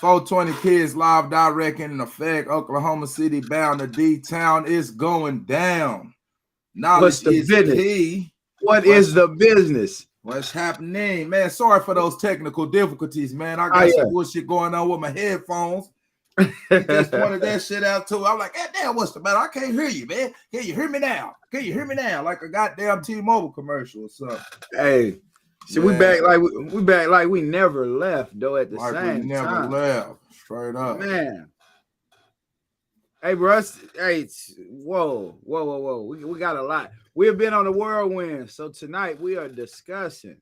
420 kids live direct in effect. Oklahoma City bound to D-Town is going down. What's Knowledge the is business? key. What is the business? What's happening, man? Sorry for those technical difficulties, man. I got some bullshit going on with my headphones. He just pointed that shit out too. I'm like, hey, damn, what's the matter? I can't hear you, man. Can you hear me now? Can you hear me now? Like a goddamn T-Mobile commercial or something. Hey, so we back like we never left though. At the like same we never time, left. Straight up, man. Hey, bro. Hey, whoa. We got a lot. We've been on the whirlwind. So tonight we are discussing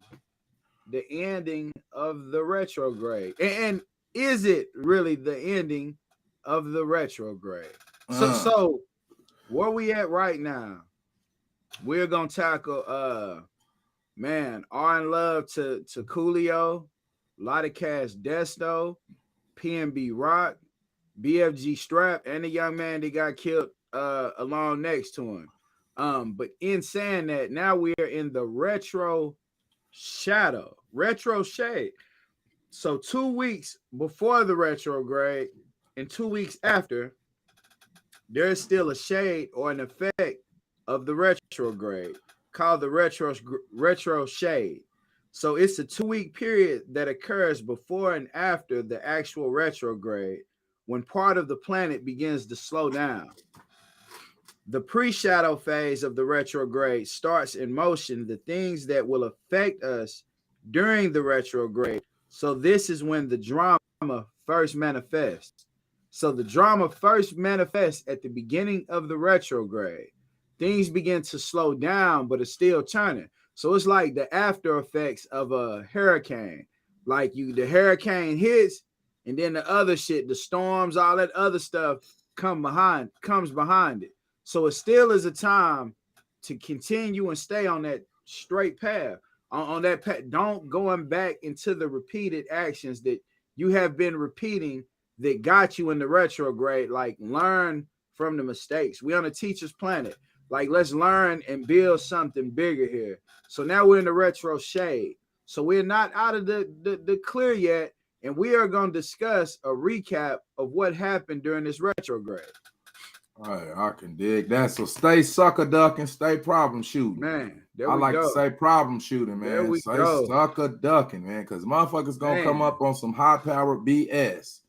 the ending of the retrograde. And is it really the ending of the retrograde? So where we at right now? We're gonna tackle man, R and Love to Coolio, Lotta Desto, PnB Rock, BFG Strap, and the young man that got killed along next to him. But in saying that, now we are in the retro shade. So 2 weeks before the retrograde and 2 weeks after, there's still a shade or an effect of the retrograde called the retro shade. So it's a 2 week period that occurs before and after the actual retrograde, when part of the planet begins to slow down. The pre-shadow phase of the retrograde starts in motion the things that will affect us during the retrograde. So this is when the drama first manifests. So the drama first manifests at the beginning of the retrograde. Things begin to slow down, but it's still turning. So it's like the after effects of a hurricane. Like the hurricane hits, and then the other shit, the storms, all that other stuff comes behind it. So it still is a time to continue and stay on that straight path. On that path, don't going back into the repeated actions that you have been repeating that got you in the retrograde. Like, learn from the mistakes. We're on a teacher's planet. Like, let's learn and build something bigger here. So now we're in the retro shade. So we're not out of the clear yet. And we are going to discuss a recap of what happened during this retrograde. All right, I can dig that. So stay sucker ducking, stay problem shooting. Man, I like to say problem shooting, man. Stay sucker ducking, man, because motherfuckers going to come up on some high-powered BS.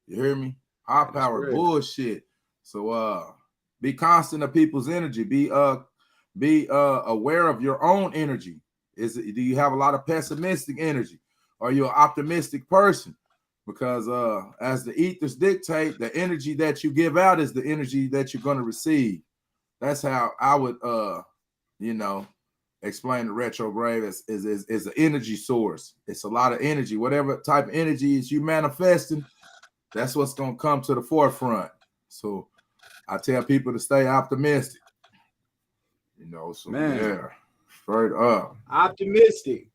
You hear me? High-powered bullshit. So be constant of people's energy. Be aware of your own energy. Do you have a lot of pessimistic energy? Are you an optimistic person? Because as the ethers dictate, the energy that you give out is the energy that you're going to receive. That's how I would, explain the retrograde is an energy source. It's a lot of energy. Whatever type of energy is you manifesting, that's what's going to come to the forefront. So I tell people to stay optimistic. Yeah, straight up. Optimistic.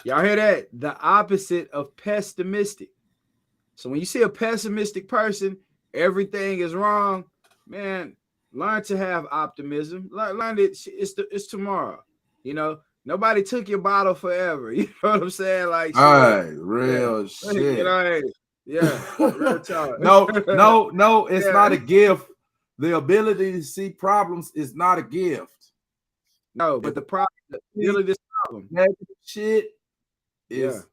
Y'all hear that? The opposite of pessimistic. So when you see a pessimistic person, everything is wrong, man. Learn to have optimism. Learn that it's tomorrow. Nobody took your bottle forever. You know what I'm saying? Like, real shit. Real talk. No, it's not a gift. The ability to see problems is not a gift. No, but the problem, this problem, negative shit is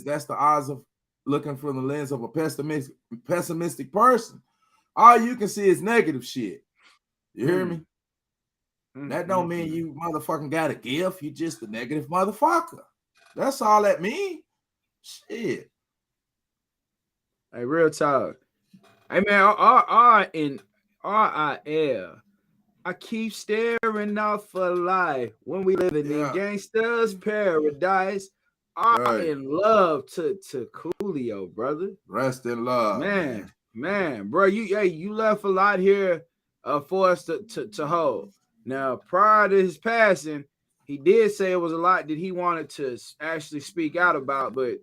that's the odds of looking from the lens of a pessimistic person. All you can see is negative shit. You hear me? That don't mean you motherfucking got a gift. You just a negative motherfucker. That's all that mean. Shit. Hey, real talk. Hey, man, R and RIL. I keep staring out for life when we living in gangsters paradise. In love to Coolio, brother. Rest in love, man, bro. You left a lot here for us to hold. Now, prior to his passing, he did say it was a lot that he wanted to actually speak out about, but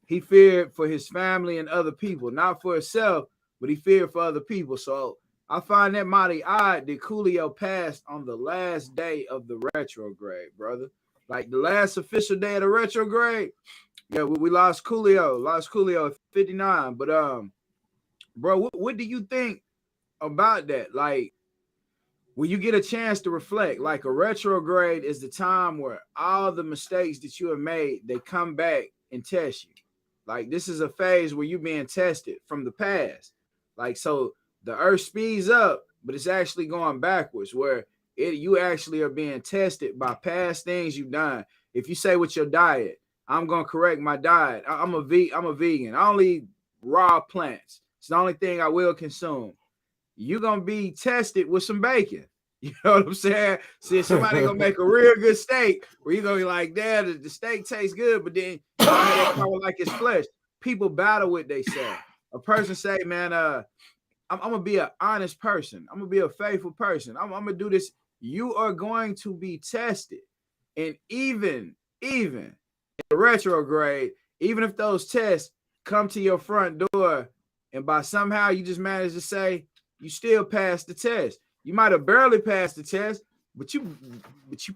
he feared for his family and other people, not for himself, but he feared for other people. So I find that mighty odd that Coolio passed on the last day of the retrograde, brother. Like the last official day of the retrograde, yeah, we lost Coolio at 59. But bro, what do you think about that? Like, when you get a chance to reflect, like a retrograde is the time where all the mistakes that you have made, they come back and test you. Like, this is a phase where you're being tested from the past. Like, so the earth speeds up, but it's actually going backwards, where you actually are being tested by past things you've done. If you say with your diet, I'm gonna correct my diet. I'm a vegan. I only eat raw plants. It's the only thing I will consume. You're gonna be tested with some bacon. You know what I'm saying? See, somebody gonna make a real good steak where you're gonna be like, Dad, the steak tastes good, but then you know how that power like it's flesh. People battle with they say. A person say, man, I'm gonna be an honest person. I'm gonna be a faithful person. I'm gonna do this. You are going to be tested. And even in the retrograde, even if those tests come to your front door and by somehow you just manage to say you still passed the test. You might have barely passed the test, but you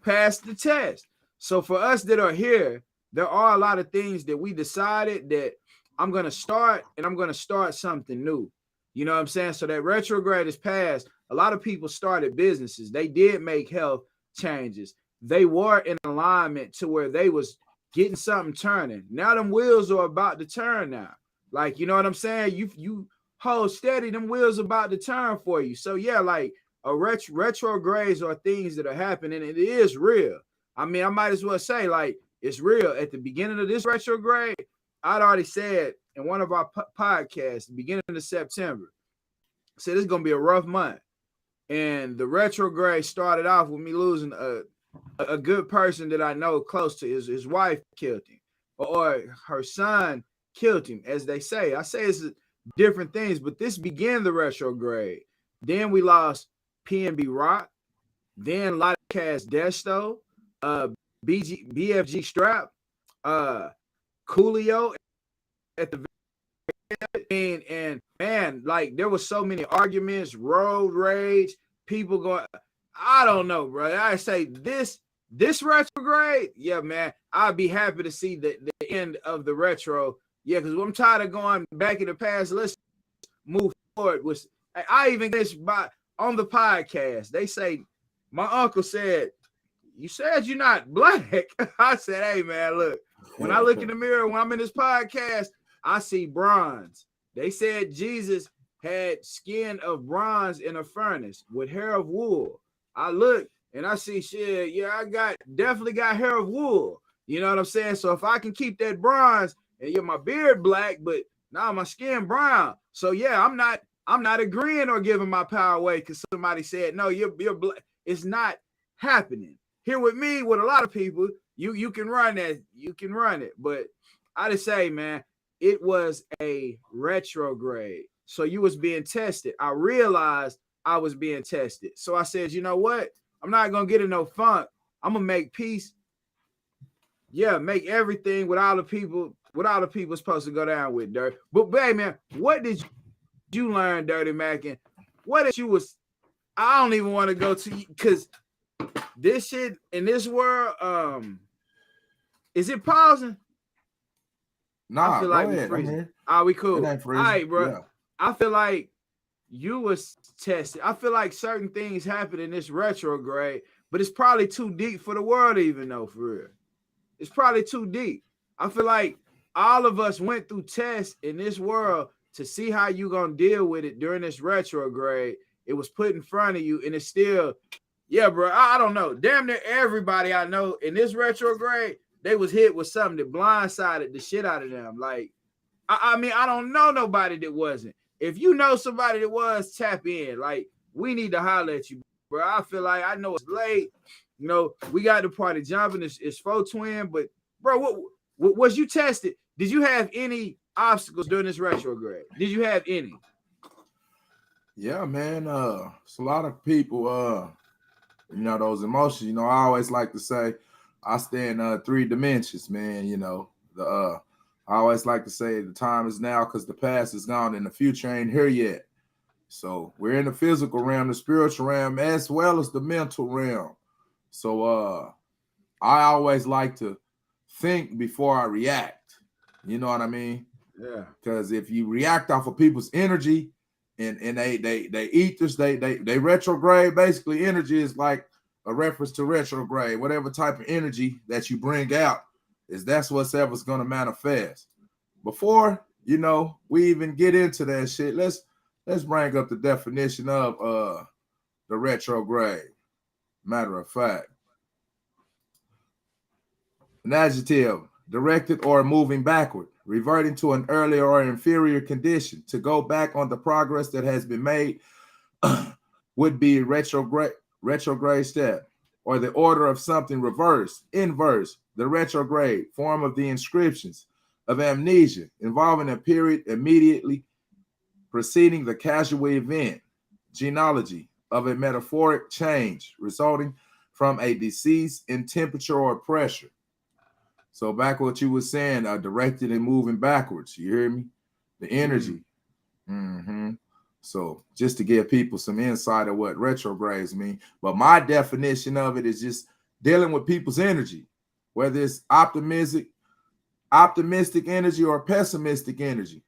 passed the test. So for us that are here, there are a lot of things that we decided that I'm going to start, and I'm going to start something new. You know what I'm saying? So that retrograde is past. A lot of people started businesses. They did make health changes. They were in alignment to where they was getting something turning. Now them wheels are about to turn now. Like, you know what I'm saying? You hold steady, them wheels about to turn for you. So yeah, like a retrogrades are things that are happening, and it is real. I mean, I might as well say, like, it's real. At the beginning of this retrograde, I'd already said in one of our podcasts, the beginning of September, I said it's gonna be a rough month. And the retrograde started off with me losing a good person that I know close to. His wife killed him, or her son killed him, as they say. I say it's different things, but this began the retrograde. Then we lost PnB Rock. Then Lotta cast Desto, BFG Strap, Coolio at the very end. And man, like there was so many arguments, road rage, people going, I don't know, bro. I say this retrograde, yeah, man, I'd be happy to see the end of the retro. Yeah, because I'm tired of going back in the past. Let's move forward. I even get this on the podcast. They say, my uncle said, you said you're not black. I said, hey, man, look, when I look in the mirror, when I'm in this podcast, I see bronze. They said Jesus had skin of bronze in a furnace with hair of wool. I look and I see shit. Yeah, I definitely got hair of wool. You know what I'm saying? So if I can keep that bronze, and yeah, my beard black, but now my skin brown. So yeah, I'm not agreeing or giving my power away because somebody said no, you're black. It's not happening. Here with me, with a lot of people, you can run that, you can run it. But I just say, man, it was a retrograde. So you was being tested. I realized I was being tested. So I said, you know what? I'm not gonna get in no funk. I'm gonna make peace. Yeah, make everything with all the people supposed to go down with, Dirty. But hey, man, what did you learn, Dirty Mac? And what if you was? I don't even want to go to, because this shit in this world, is it pausing? Nah, I feel go like ahead. we freezing. Are we cool? All right, bro. Yeah. I feel like you was tested. I feel like certain things happen in this retrograde, but it's probably too deep for the world to even know, for real. It's probably too deep. I feel like all of us went through tests in this world to see how you gonna deal with it during this retrograde. It was put in front of you, and it's still, yeah, bro. I don't know. Damn near everybody I know in this retrograde, they was hit with something that blindsided the shit out of them. Like, I mean, I don't know nobody that wasn't. If you know somebody that was, tap in. Like, we need to holler at you, bro. I feel like, I know it's late. You know, we got the party jumping. It's 420, but bro, what was you tested? Did you have any obstacles during this retrograde? Did you have any? Yeah, man. It's a lot of people. You know, those emotions. You know, I always like to say, I stay in 3 dimensions, man. You know, I always like to say the time is now because the past is gone and the future ain't here yet. So we're in the physical realm, the spiritual realm, as well as the mental realm. So I always like to think before I react. You know what I mean? Yeah. Because if you react off of people's energy and they ethers, they retrograde, basically energy is like a reference to retrograde. Whatever type of energy that you bring out that's what's ever's gonna manifest. Before, we even get into that shit, let's bring up the definition of the retrograde. Matter of fact, an adjective, directed or moving backward, reverting to an earlier or inferior condition. To go back on the progress that has been made would be retrograde step, or the order of something reversed, inverse, the retrograde form of the inscriptions of amnesia, involving a period immediately preceding the casual event, genealogy of a metaphoric change resulting from a decrease in temperature or pressure. So back what you were saying, directed and moving backwards. You hear me? The energy. So just to give people some insight of what retrogrades mean. But my definition of it is just dealing with people's energy, whether it's optimistic energy or pessimistic energy.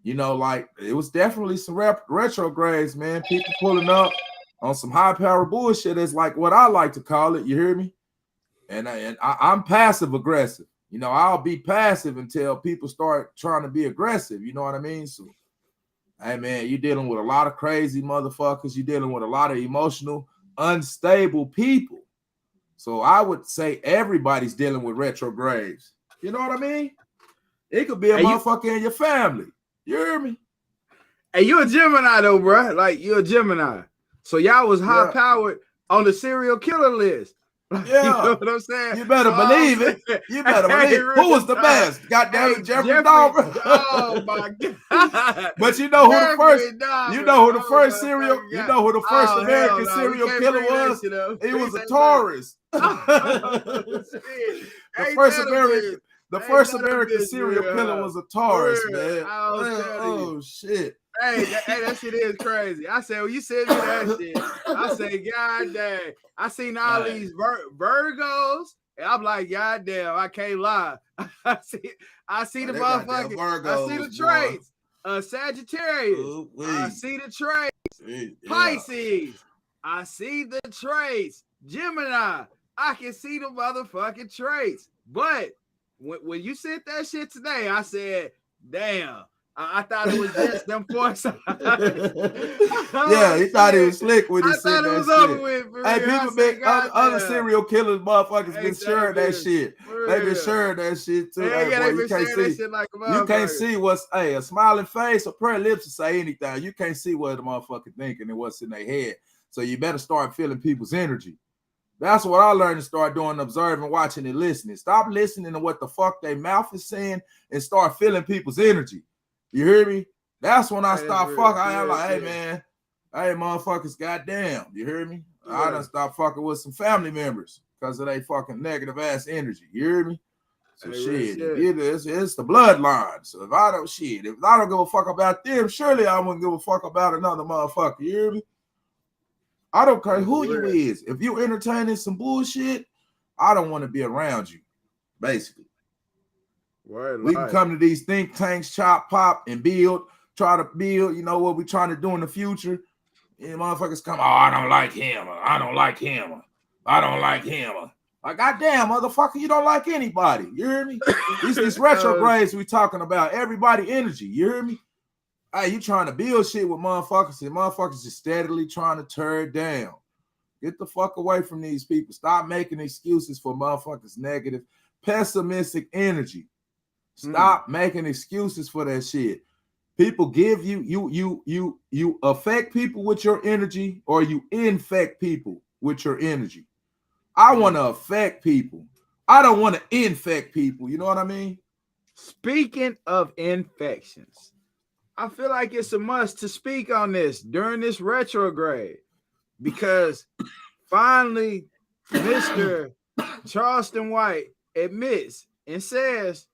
Like it was definitely some retrogrades, man. People pulling up on some high power bullshit is like what I like to call it. You hear me? And I'm passive aggressive. I'll be passive until people start trying to be aggressive. You know what I mean? So, hey, man, you're dealing with a lot of crazy motherfuckers. You're dealing with a lot of emotional, unstable people. So I would say everybody's dealing with retrogrades. You know what I mean? It could be a motherfucker in your family. You hear me? Hey, you're a Gemini, though, bro. Like, you're a Gemini. So y'all was high-powered on the serial killer list. Yeah. You know what I'm saying? You better believe it. You better believe it. Who was the best? Goddamn it, Jeffrey Dahmer. Oh my God. But you know who the first serial, who the first American serial killer was? He was a Taurus. The first American serial killer was a Taurus, man. Oh shit. Hey, that shit is crazy. I said, when you said me that shit, I say, God damn. I seen all these Virgos, and I'm like, God damn, I can't lie. I see the motherfucking, I see the traits. Sagittarius, I see the traits. Pisces, I see the traits. Gemini, I can see the motherfucking traits. But when you said that shit today, I said, damn. I thought it was just them force. Yeah, he thought he was slick when he said that shit. Hey, people been other serial killers, motherfuckers been sharing that shit. They been sharing that shit too. Hey, boy, you can't see. Like you can't see what's a smiling face or prayer lips to say anything. You can't see what the motherfucker thinking and what's in their head. So you better start feeling people's energy. That's what I learned to start doing, observing, watching, and listening. Stop listening to what the fuck their mouth is saying and start feeling people's energy. You hear me? That's when I stop fucking. I'm like, hey, man. Hey, motherfuckers, goddamn. You hear me? Yeah. I done stop fucking with some family members because of their fucking negative ass energy. You hear me? So shit, it's the bloodline. So if I don't give a fuck about them, surely I wouldn't give a fuck about another motherfucker. You hear me? I don't care who you is. If you entertaining some bullshit, I don't want to be around you, basically. We can come to these think tanks, chop, pop, and try to build, what we're trying to do in the future. And motherfuckers come, I don't like him. I don't like him. I don't like him. Like, goddamn, motherfucker, you don't like anybody. You hear me? These retrogrades we talking about, everybody energy. You hear me? Hey, you trying to build shit with motherfuckers, and motherfuckers just steadily trying to tear it down. Get the fuck away from these people. Stop making excuses for motherfuckers' negative, pessimistic energy. Stop making excuses for that shit. People give you affect people with your energy, or you infect people with your energy. I want to affect people. I don't want to infect people. You know what I mean? Speaking of infections, I feel like it's a must to speak on this during this retrograde, because finally Mr. Charleston White admits and says,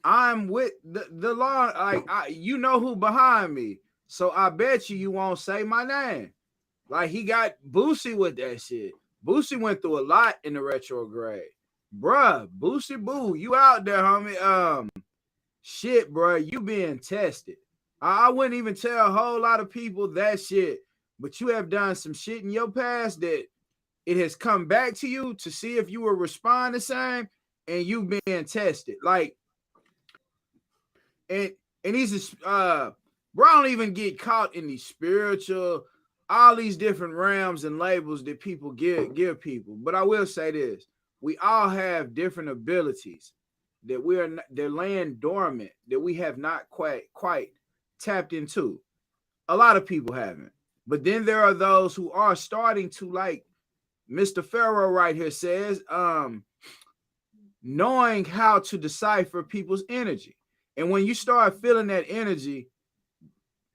I'm with the law. Like, you know who behind me, so I bet you won't say my name. Like, he got Boosie with that shit. Boosie went through a lot in the retrograde. bruh, Boosie Boo, you out there, homie. Shit, bruh, you being tested. I wouldn't even tell a whole lot of people that shit, but you have done some shit in your past that it has come back to you to see if you will respond the same, and you being tested. Like, and these bro, I don't even get caught in these spiritual, all these different realms and labels that people give people. But I will say this: we all have different abilities that they're laying dormant that we have not quite tapped into. A lot of people haven't, but then there are those who are starting to, like Mr. Pharaoh right here says, knowing how to decipher people's energy. And when you start feeling that energy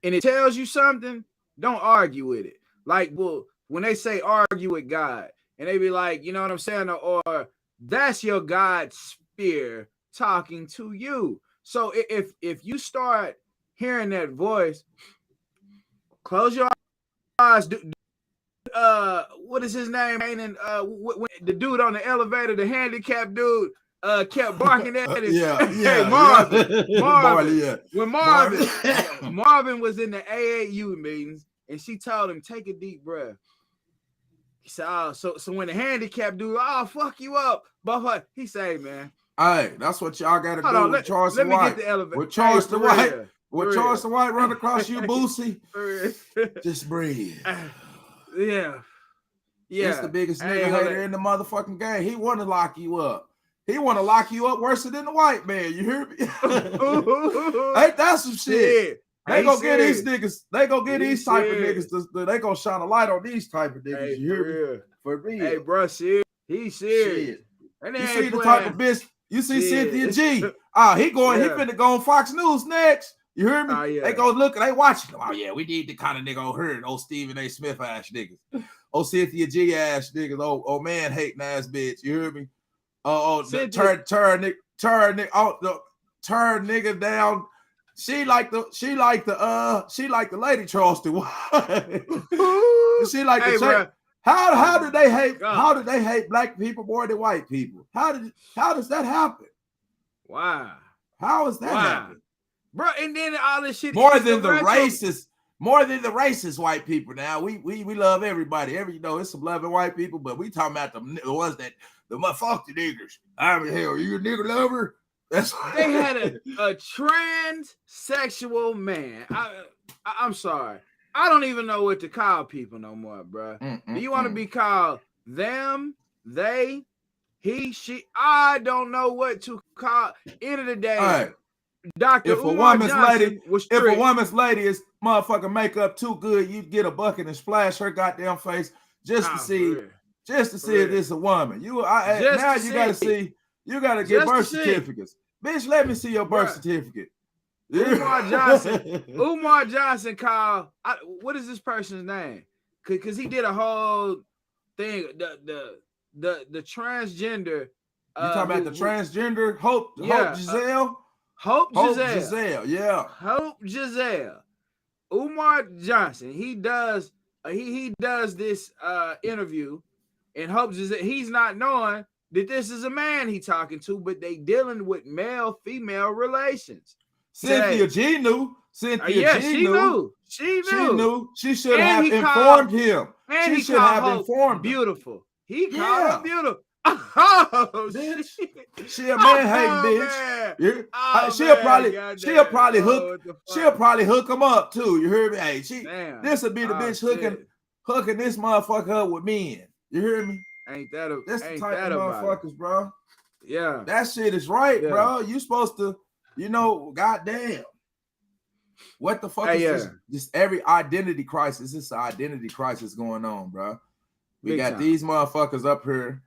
and it tells you something, don't argue with it. Like, well, when they say argue with God, and they be like, you know what I'm saying? Or that's your God spear talking to you. So if you start hearing that voice, close your eyes. What is his name? And the dude on the elevator, the handicapped dude, kept barking at his Marvin. Yeah. When Marvin was in the AAU meetings, and she told him, take a deep breath. He said, oh, so when the handicapped dude, oh, fuck you up, but he said, man, hey, that's what y'all gotta do with Charleston White. Let me get the elevator. With Charleston White, with Charleston White run across you, Boosie, just breathe. Yeah. It's the biggest nigga hater in the motherfucking game. He want to lock you up. He want to lock you up worse than the white man. You hear me? Ain't that some shit? They gonna get these niggas. They gonna get these type of niggas. They gonna shine a light on these type of niggas. You hear me? For real. Hey, bro, serious. He's serious. You see the type of bitch. You see Cynthia G. He finna go on Fox News next. You hear me? They go look, they watching. Oh yeah, we need the kind of nigga on her. Old Stephen A. Smith ass niggas. Old Cynthia G ass niggas. Oh man hating ass bitch. You hear me? Turn nigga down. She like the lady Charleston White. She like the shape. How did they hate? How did they hate black people more than white people? How does that happen? Wow. How is that happen? Bro, and then all this shit more than the racist white people. Now we love everybody. It's some loving white people, but we talking about the ones that the fuck the niggers. I mean, hell, you a nigger lover? They had a transsexual man. I'm sorry. I don't even know what to call people no more, bro. Do you want to be called them, they, he, she? I don't know what to call. End of the day. Right. Dr. If a woman's lady is motherfucking makeup too good, you get a bucket and splash her goddamn face just to see if it's a woman. You gotta get birth certificates. Bitch, let me see your birth certificate. Umar Johnson called. What is this person's name? Because he did a whole thing. The transgender. You talking about the transgender Hope Giselle? Hope Giselle. Yeah. Hope Giselle. Umar Johnson. He does this interview, and Hope Giselle, he's not knowing that this is a man he talking to, but they dealing with male-female relations. Cynthia G knew. She knew. She should have informed him. And she should have informed him. Beautiful. He called her beautiful. Oh, bitch. She a man hating bitch. She'll probably hook him up too. You hear me? Hey, this will be the bitch hooking this motherfucker up with men. You hear me? That's the type of motherfuckers, bro. Yeah. That shit is right, bro. You supposed to, goddamn. What the fuck is this? Just every identity crisis. This identity crisis going on, bro. We got these motherfuckers up here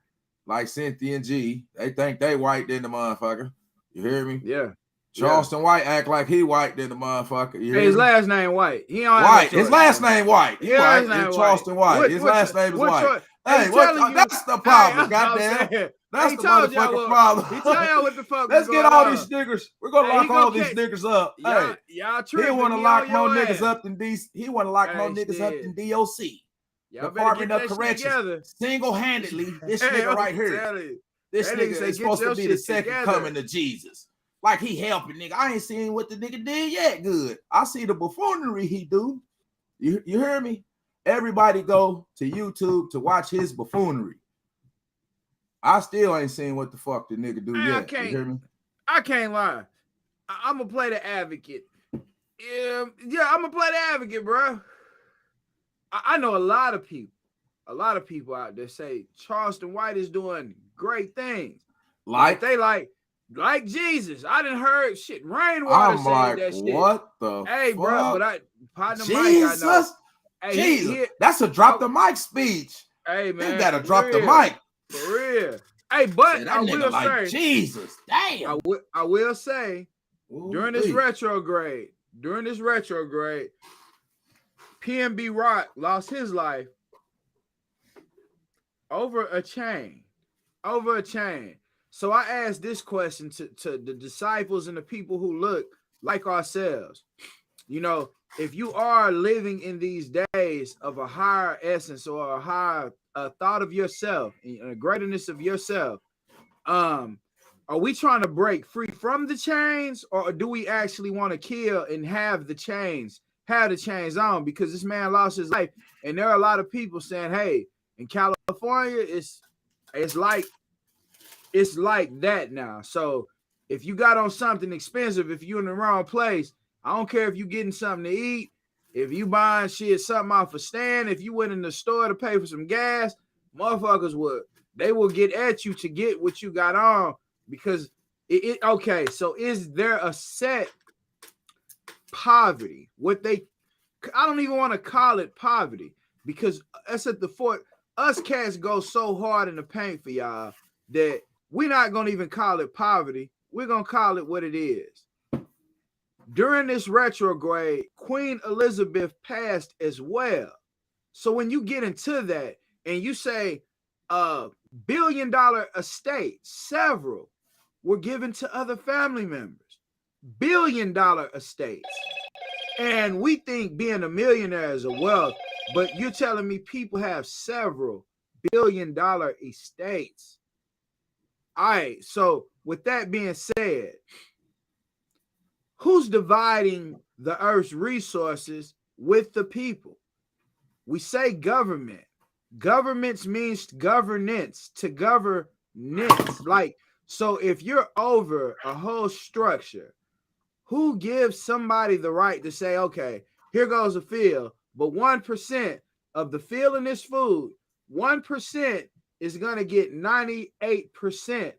like Cynthia G. They think they white than the motherfucker. You hear me? Yeah. Charleston White act like he white than the motherfucker. His last name White. He don't White. His last name White. Charleston White. His last name is White. Hey, that's the problem, goddamn. That's the motherfucking problem. He tell y'all what the fuck. Let's get all these niggas. We're gonna lock all these niggas up. Y'all he want to lock more niggas up than DC. He want to lock more niggas up than DOC. Department of Corrections. Single-handedly, this nigga right here. This nigga is supposed to be the second coming to Jesus. Like he helping nigga. I ain't seen what the nigga did yet good. I see the buffoonery he do. You hear me? Everybody go to YouTube to watch his buffoonery. I still ain't seen what the fuck the nigga do yet. You hear me? I can't lie. I'm gonna play the advocate. Yeah, I'm gonna play the advocate, bro. I know a lot of people out there say Charleston White is doing great things. Like Jesus. I didn't heard shit. Rainwater saying that shit. What the fuck? Bro, but partner Jesus. Mike, I know. Jesus. That's a drop the mic speech. Hey, man. You gotta drop the mic. For real. Hey, but I will say, Jesus, damn. I will say, during this retrograde, PnB Rock lost his life over a chain. So I asked this question to the disciples and the people who look like ourselves. You know, if you are living in these days of a higher essence or a higher thought of yourself and a greatness of yourself, are we trying to break free from the chains, or do we actually want to kill and have the chains on? Because this man lost his life, and there are a lot of people saying, hey, in California, it's like that now. So if you got on something expensive, if you're in the wrong place, I don't care if you getting something to eat, if you buying something off a stand, if you went in the store to pay for some gas, motherfuckers will get at you to get what you got on, because okay, so is there a set poverty? I don't even want to call it poverty, because that's at the fort. Us cats go so hard in the paint for y'all that we're not gonna even call it poverty. We're gonna call it what it is. During this retrograde, Queen Elizabeth passed as well. So when you get into that and you say $1 billion estate, several were given to other family members, $1 billion estates. And we think being a millionaire is a wealth, but you're telling me people have several $1 billion estates. All right, so with that being said, who's dividing the earth's resources with the people? We say government. Governments means governance, to governance. Like, so if you're over a whole structure, who gives somebody the right to say, okay, here goes a field, but 1% of the field in this food, 1% is going to get 98%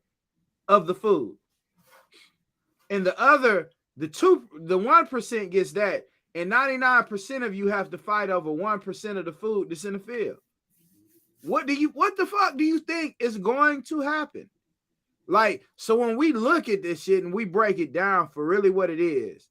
of the food. And the 1% gets that, and 99% of you have to fight over 1% of the food that's in the field. What the fuck do you think is going to happen? Like, so when we look at this shit and we break it down for really what it is,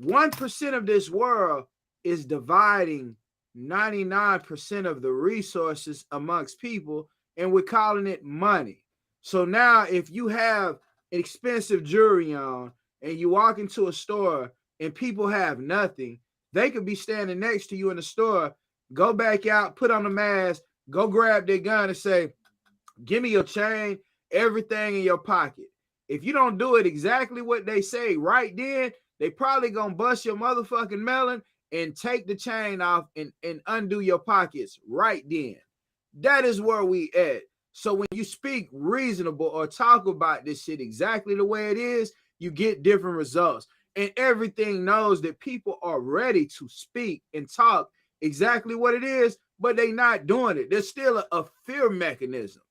1% of this world is dividing 99% of the resources amongst people, and we're calling it money. So now if you have expensive jewelry on and you walk into a store and people have nothing, they could be standing next to you in the store, go back out, put on the mask, go grab their gun and say, give me your chain, everything in your pocket. If you don't do it exactly what they say right then, they probably gonna bust your motherfucking melon and take the chain off and undo your pockets right then. That is where we at. So when you speak reasonable or talk about this shit exactly the way it is, you get different results. And everything knows that people are ready to speak and talk exactly what it is, but they not doing it. There's still a fear mechanism.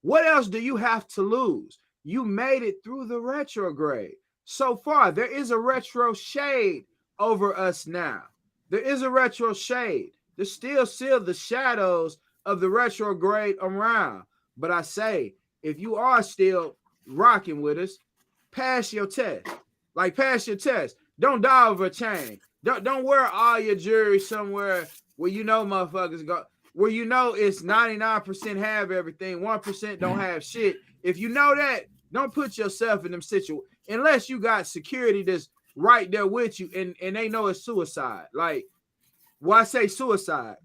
What else do you have to lose? You made it through the retrograde. So far, there is a retro shade over us now. There is a retro shade. There's still the shadows of the retrograde around. But I say, if you are still rocking with us, pass your test. Like, pass your test. Don't die over a chain. Don't wear all your jewelry somewhere where you know motherfuckers go, where you know it's 99% have everything, 1% don't have shit. If you know that, don't put yourself in them situations unless you got security that's right there with you and they know it's suicide. Like, well, I say suicide.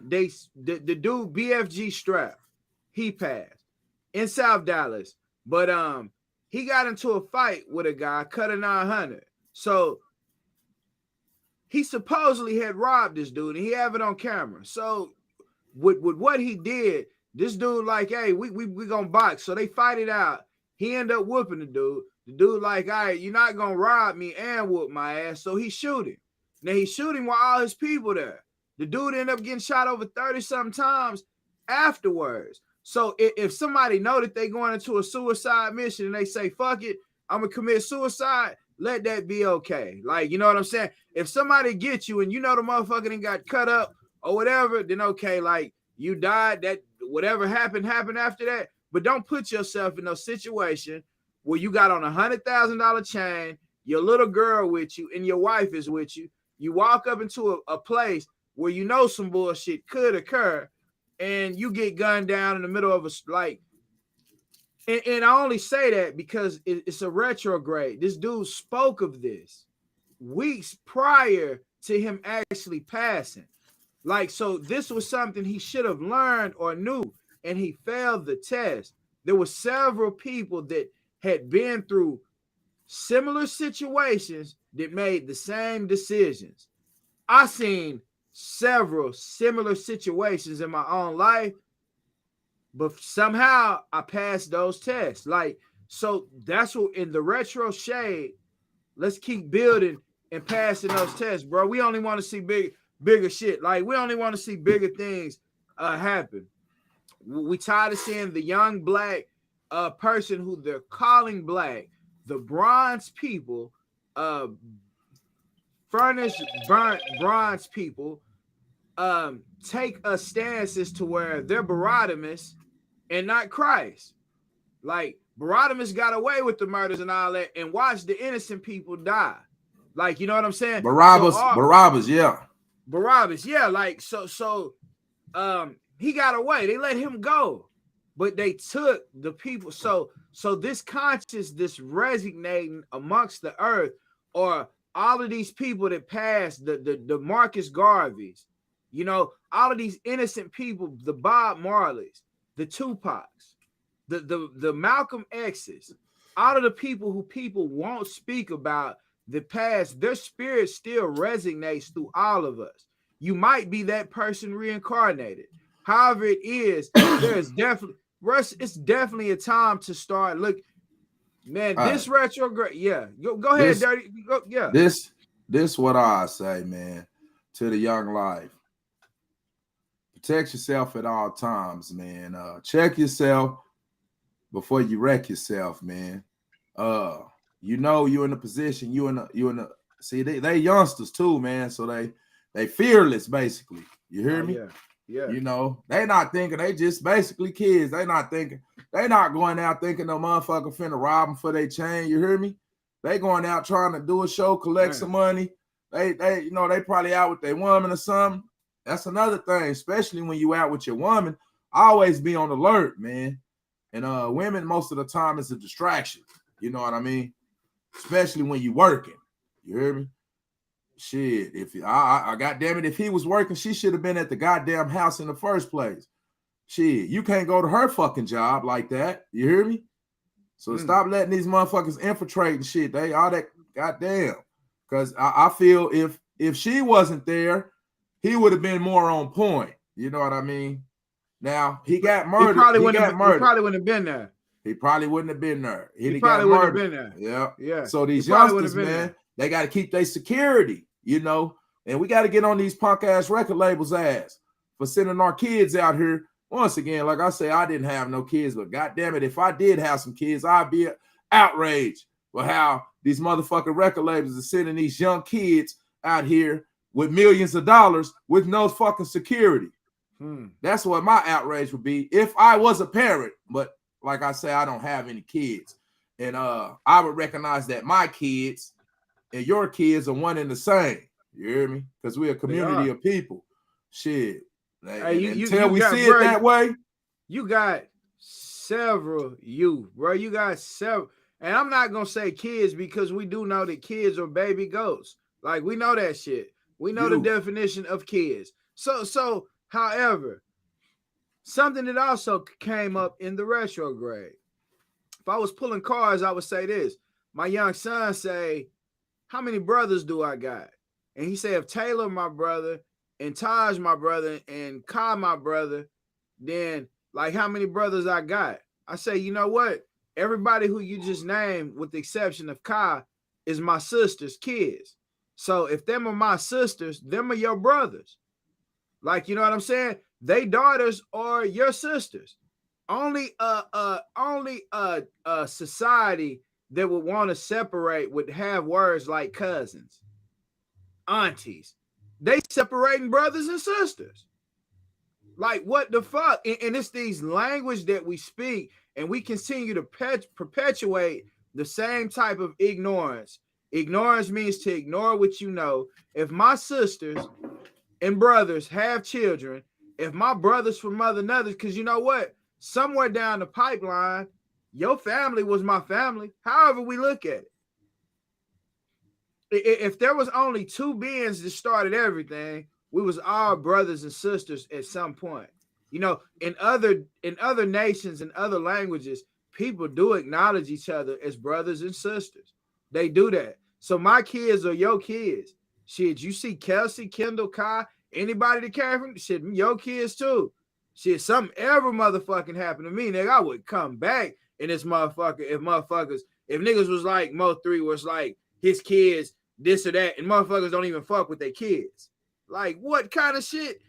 The dude BFG Strap, he passed. in South Dallas. But he got into a fight with a guy, cut a 900. So he supposedly had robbed this dude, and he have it on camera. So with what he did, this dude like, hey, we gonna box. So they fight it out. He end up whooping the dude. The dude like, all right, you're not gonna rob me and whoop my ass. So he shoot him. Now he shoot him while all his people there. The dude ended up getting shot over 30-something times afterwards. So if somebody know that they going into a suicide mission and they say, fuck it, I'm gonna commit suicide, let that be okay. Like, you know what I'm saying? If somebody gets you and you know the motherfucker done got cut up or whatever, then okay, like you died, that whatever happened after that. But don't put yourself in a situation where you got on $100,000 chain, your little girl with you, and your wife is with you. You walk up into a place where you know some bullshit could occur, and you get gunned down in the middle of a like. And I only say that because it's a retrograde. This dude spoke of this weeks prior to him actually passing. Like, so this was something he should have learned or knew, and he failed the test. There were several people that had been through similar situations that made the same decisions. I seen several similar situations in my own life, but somehow I passed those tests. Like, so that's what in the retro shade, let's keep building and passing those tests, bro. We only want to see bigger shit. Like, we only want to see bigger things happen. We tired of seeing the young black person who they're calling black, the bronze people, furnished burnt bronze people, take a stance as to where they're Baratimus and not Christ. Like, Baratimus got away with the murders and all that and watched the innocent people die. Like, you know what I'm saying? Barabbas, yeah. Barabbas, yeah. Like, so he got away. They let him go. But they took the people. So this conscious, this resonating amongst the earth, or all of these people that passed, the Marcus Garveys, you know, all of these innocent people, the Bob Marleys, the Tupacs, the Malcolm X's, all of the people who people won't speak about the past, their spirit still resonates through all of us. You might be that person reincarnated. However it is, there's definitely, Russ, it's definitely a time to start. Look, man, this retrograde, yeah. Go ahead, Dirty. Yeah. This what I say, man, to the young life. Protect yourself at all times, man. Check yourself before you wreck yourself, man. You know you're in a position, you in a see, they youngsters too, man. So they fearless, basically. You hear me? Yeah. You know, they not thinking, they just basically kids. They not going out thinking no motherfucker finna rob them for their chain. You hear me? They going out trying to do a show, collect some money. They you know, they probably out with their woman or something. That's another thing, especially when you out with your woman. Always be on alert, man. And women most of the time is a distraction. You know what I mean? Especially when you working. You hear me? Shit, if I goddamn it, if he was working, she should have been at the goddamn house in the first place. Shit, you can't go to her fucking job like that. You hear me? So stop letting these motherfuckers infiltrate and shit. They all that goddamn. Because I feel if she wasn't there, he would have been more on point. You know what I mean? Now he got murdered. He probably wouldn't have been there. He probably wouldn't have been there. He probably wouldn't have been there. Yeah. So these youngsters, man, they got to keep their security, you know, and we got to get on these punk ass record labels' ass for sending our kids out here. Once again, like I say, I didn't have no kids, but goddamn it, if I did have some kids, I'd be outraged for how these motherfucking record labels are sending these young kids out here with millions of dollars with no fucking security. That's what my outrage would be if I was a parent. But like I say, I don't have any kids. And I would recognize that my kids and your kids are one and the same. You hear me? Because we're a community of people. Shit. Hey, until we see it that way. You got several youth, bro. You got several. And I'm not going to say kids because we do know that kids are baby goats. Like, we know that shit. We know the definition of kids. So, however, something that also came up in the retrograde. If I was pulling cards, I would say this. My young son say, how many brothers do I got? And he said, if Taylor my brother, and Taj my brother, and Kai my brother, then like how many brothers I got? I say, you know what? Everybody who you just named, with the exception of Kai, is my sister's kids. So if them are my sisters, them are your brothers. Like, you know what I'm saying? They daughters are your sisters. Only a society that would want to separate would have words like cousins, aunties. They separating brothers and sisters. Like, what the fuck? And it's these language that we speak, and we continue to perpetuate the same type of ignorance. Ignorance means to ignore what you know. If my sisters and brothers have children, if my brothers from mother and others, because you know what? Somewhere down the pipeline, your family was my family, however we look at it. If there was only two beings that started everything, we was all brothers and sisters at some point. You know, in other nations and other languages, people do acknowledge each other as brothers and sisters. They do that. So my kids are your kids. Shit, you see Kelsey, Kendall, Kai, anybody that came from shit, your kids too. Shit, something ever motherfucking happened to me, nigga, I would come back in this motherfucker. If niggas was like Mo3, where it's like his kids, this or that, and motherfuckers don't even fuck with their kids. Like, what kind of shit?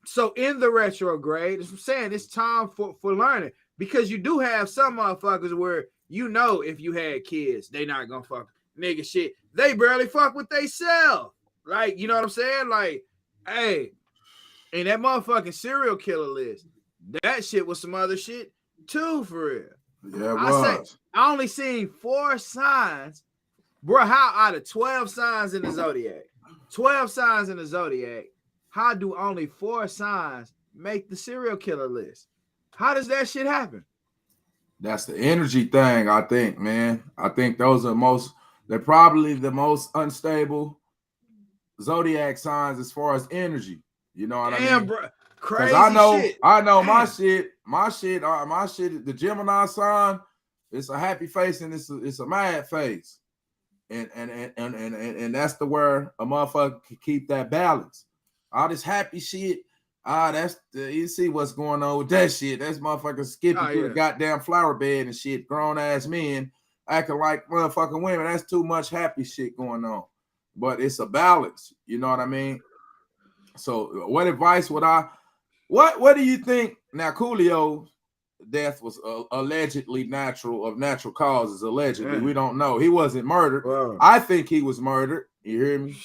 So in the retrograde, as I'm saying, it's time for learning, because you do have some motherfuckers where, you know, if you had kids, they not gonna fuck nigga shit. They barely fuck with they self. Like, you know what I'm saying? Like, hey, and that motherfucking serial killer list, that shit was some other shit too, for real. Yeah, I only seen 4 signs, bro. How out of 12 signs in the zodiac, 12 signs in the zodiac, how do only 4 signs make the serial killer list? How does that shit happen? That's the energy thing, I think, man. I think they're probably the most unstable zodiac signs as far as energy. You know what I mean? Bro, crazy shit. I know my shit, the Gemini sign, it's a happy face and it's a mad face. And that's the where a motherfucker can keep that balance. All this happy shit, you see what's going on with that shit. That's motherfuckers skipping through the goddamn flower bed and shit, grown ass men acting like motherfucking women. That's too much happy shit going on. But it's a balance, you know what I mean? So what advice would what do you think? Now, Coolio's death was allegedly of natural causes. Allegedly, we don't know. He wasn't murdered. Wow. I think he was murdered. You hear me?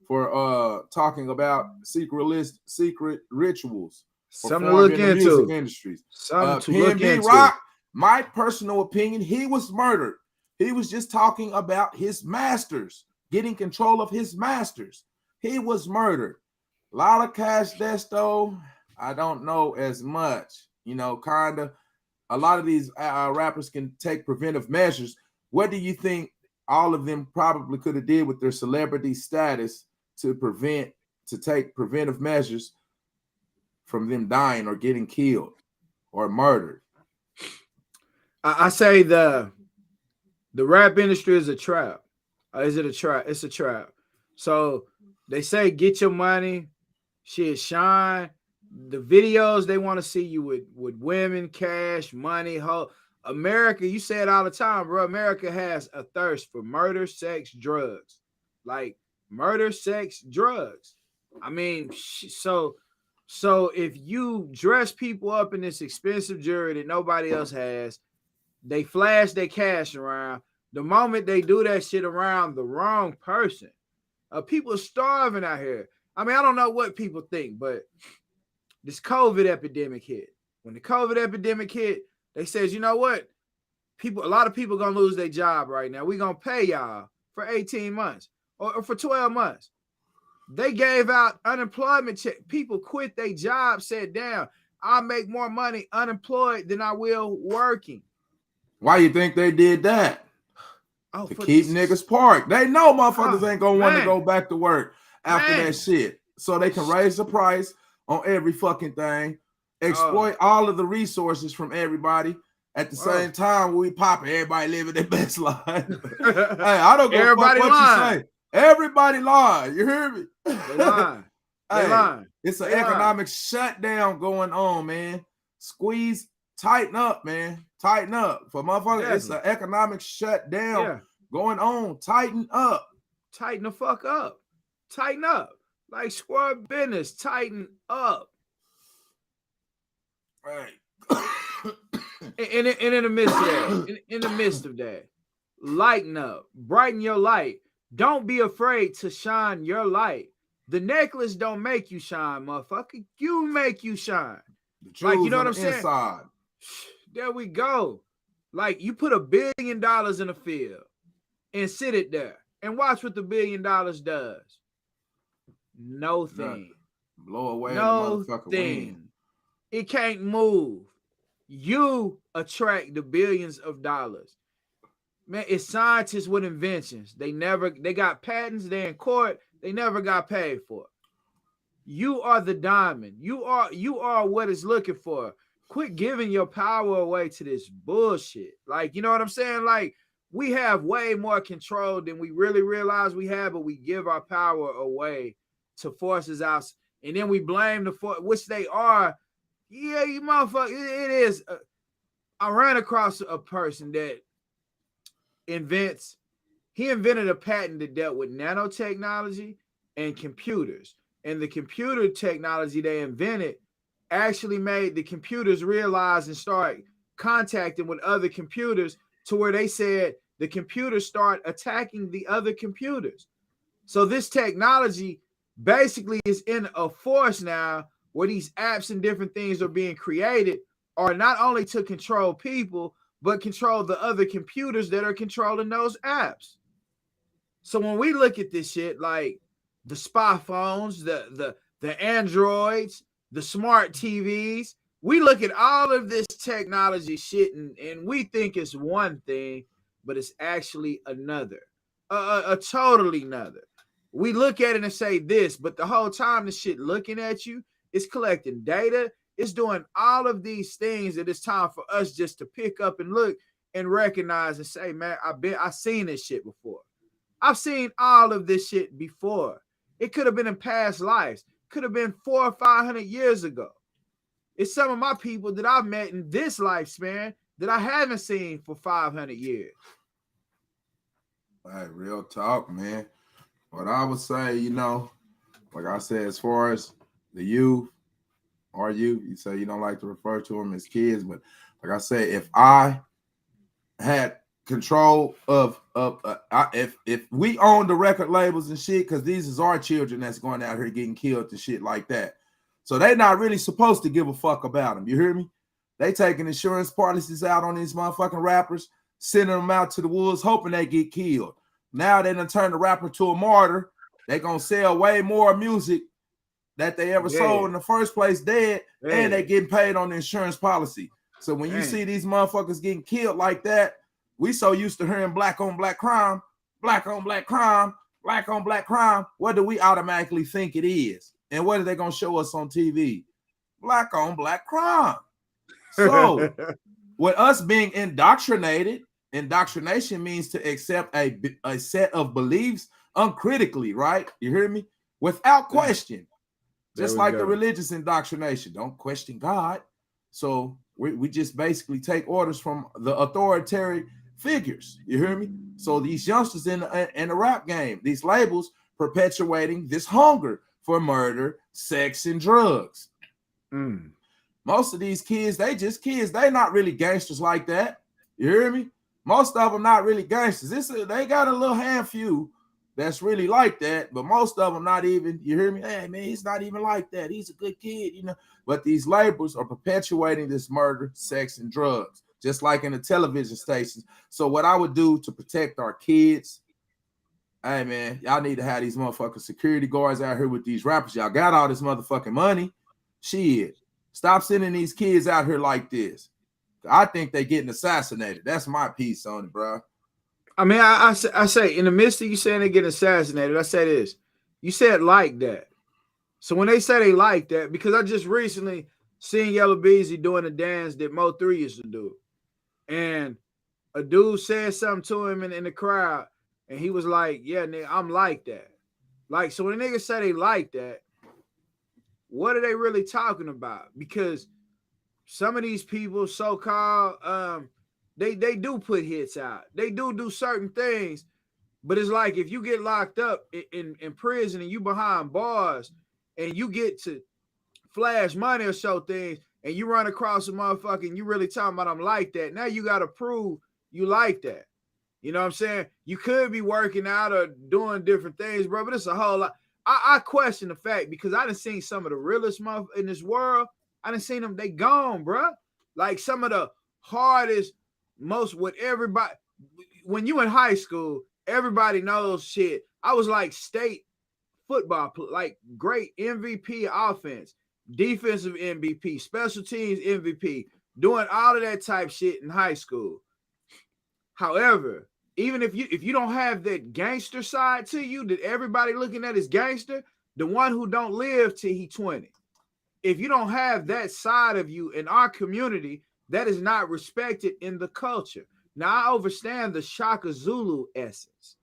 For talking about secret rituals. Something to look into. Music industries. PnB Rock, my personal opinion, he was murdered. He was just talking about his masters, getting control of his masters. He was murdered. Lotta, Desto, I don't know as much. You know, kind of. A lot of these rappers can take preventive measures. What do you think all of them probably could have did with their celebrity status to take preventive measures from them dying or getting killed or murdered? I say the rap industry is a trap. Is it a trap? It's a trap. So they say get your money, shit, shine. The videos they want to see you with women, cash, money, America, you say it all the time, bro. America has a thirst for murder, sex, drugs. Like murder, sex, drugs. I mean, so if you dress people up in this expensive jewelry that nobody else has, they flash their cash around. The moment they do that shit around the wrong person, people are starving out here. I mean, I don't know what people think, but this COVID epidemic hit. When the COVID epidemic hit, they said, you know what? A lot of people gonna lose their job right now. We're gonna pay y'all for 18 months or for 12 months. They gave out unemployment check. People quit their job, said, damn, I make more money unemployed than I will working. Why you think they did that? To keep niggas parked. They know motherfuckers ain't gonna want to go back to work after that shit. So they can raise the price on every fucking thing. exploit all of the resources from everybody. At the same time, we popping, everybody living their best life. Hey, I don't go fuck what you say. Everybody lying. You hear me? They lying. They lying. It's an economic shutdown going on, man. Squeeze, tighten up, man. Tighten up. For motherfuckers, it's an economic shutdown going on. Tighten up. Tighten the fuck up. Tighten up. Like square business. Tighten up. Right. In the midst of that, in the midst of that, lighten up, brighten your light. Don't be afraid to shine your light. The necklace don't make you shine, motherfucker. You make you shine. Like, you know what I'm saying? Inside. There we go. Like, you put $1 billion in a field and sit it there and watch what the $1 billion does. No thing. Blow away no the motherfucker thing. Wind. It can't move. You attract the billions of dollars. Man, it's scientists with inventions. They got patents, they're in court, they never got paid for it. You are the diamond. You are what it's looking for. Quit giving your power away to this bullshit. Like, you know what I'm saying? Like, we have way more control than we really realize we have, but we give our power away to forces out, and then we blame the force, which they are. Yeah, you motherfucker. It is. I ran across a person that invented a patent that dealt with nanotechnology and computers. And the computer technology they invented actually made the computers realize and start contacting with other computers to where they said the computers start attacking the other computers. So this technology basically is in a force now where these apps and different things are being created are not only to control people, but control the other computers that are controlling those apps. So when we look at this shit, like the spy phones, the Androids, the smart TVs, we look at all of this technology shit and we think it's one thing, but it's actually another, a totally another. We look at it and say this, but the whole time the shit looking at you, it's collecting data. It's doing all of these things that it's time for us just to pick up and look and recognize and say, man, I've seen this shit before. I've seen all of this shit before. It could have been in past lives. Could have been 400 or 500 years ago. It's some of my people that I've met in this lifespan that I haven't seen for 500 years. Hey, real talk, man. What I would say, you know, like I said, as far as the youth, or you say you don't like to refer to them as kids, but like I said, if I had control of if we own the record labels and shit, because these is our children that's going out here getting killed and shit like that. So they're not really supposed to give a fuck about them. You hear me? They taking insurance policies out on these motherfucking rappers, sending them out to the woods, hoping they get killed. Now they done turn the rapper to a martyr. They gonna sell way more music that they ever sold in the first place dead, and they getting paid on the insurance policy. So when you see these motherfuckers getting killed like that, we so used to hearing black on black crime, black on black crime, black on black crime. What do we automatically think it is? And what are they gonna show us on TV? Black on black crime. So with us being indoctrinated, indoctrination means to accept a set of beliefs uncritically, right? You hear me? Without question. Just like the religious indoctrination. Don't question God. So we just basically take orders from the authoritarian figures. You hear me? So these youngsters in the rap game, these labels perpetuating this hunger for murder, sex, and drugs. Most of these kids, they just kids. They not really gangsters like that. You hear me? Most of them not really gangsters. They got a little handful that's really like that, but most of them not even. You hear me? Hey man, he's not even like that. He's a good kid, you know. But these labels are perpetuating this murder, sex, and drugs, just like in the television stations. So what I would do to protect our kids, hey man, y'all need to have these motherfucking security guards out here with these rappers. Y'all got all this motherfucking money. Shit, stop sending these kids out here like this. I think they getting assassinated. That's my piece on it, bro. I mean, I say in the midst of you saying they get assassinated, I say this. You said like that. So when they say they like that, because I just recently seeing Yellow Beezy doing a dance that Mo3 used to do. And a dude said something to him in the crowd, and he was like, yeah, nigga, I'm like that. Like, so when niggas say they like that, what are they really talking about? Because some of these people, so-called, they do put hits out. They do certain things. But it's like if you get locked up in prison and you behind bars and you get to flash money or show things and you run across a motherfucker and you really talking about I'm like that. Now you got to prove you like that. You know what I'm saying? You could be working out or doing different things, bro, but it's a whole lot. I question the fact because I done seen some of the realest motherfuckers in this world. I done seen them, they gone, bro. Like some of the hardest, most with everybody. When you in high school, everybody knows shit. I was like state football, like great MVP offense, defensive MVP, special teams MVP, doing all of that type shit in high school. However, even if you don't have that gangster side to you that everybody looking at as gangster, the one who don't live till he 20, if you don't have that side of you in our community, that is not respected in the culture. Now, I understand the Shaka Zulu essence.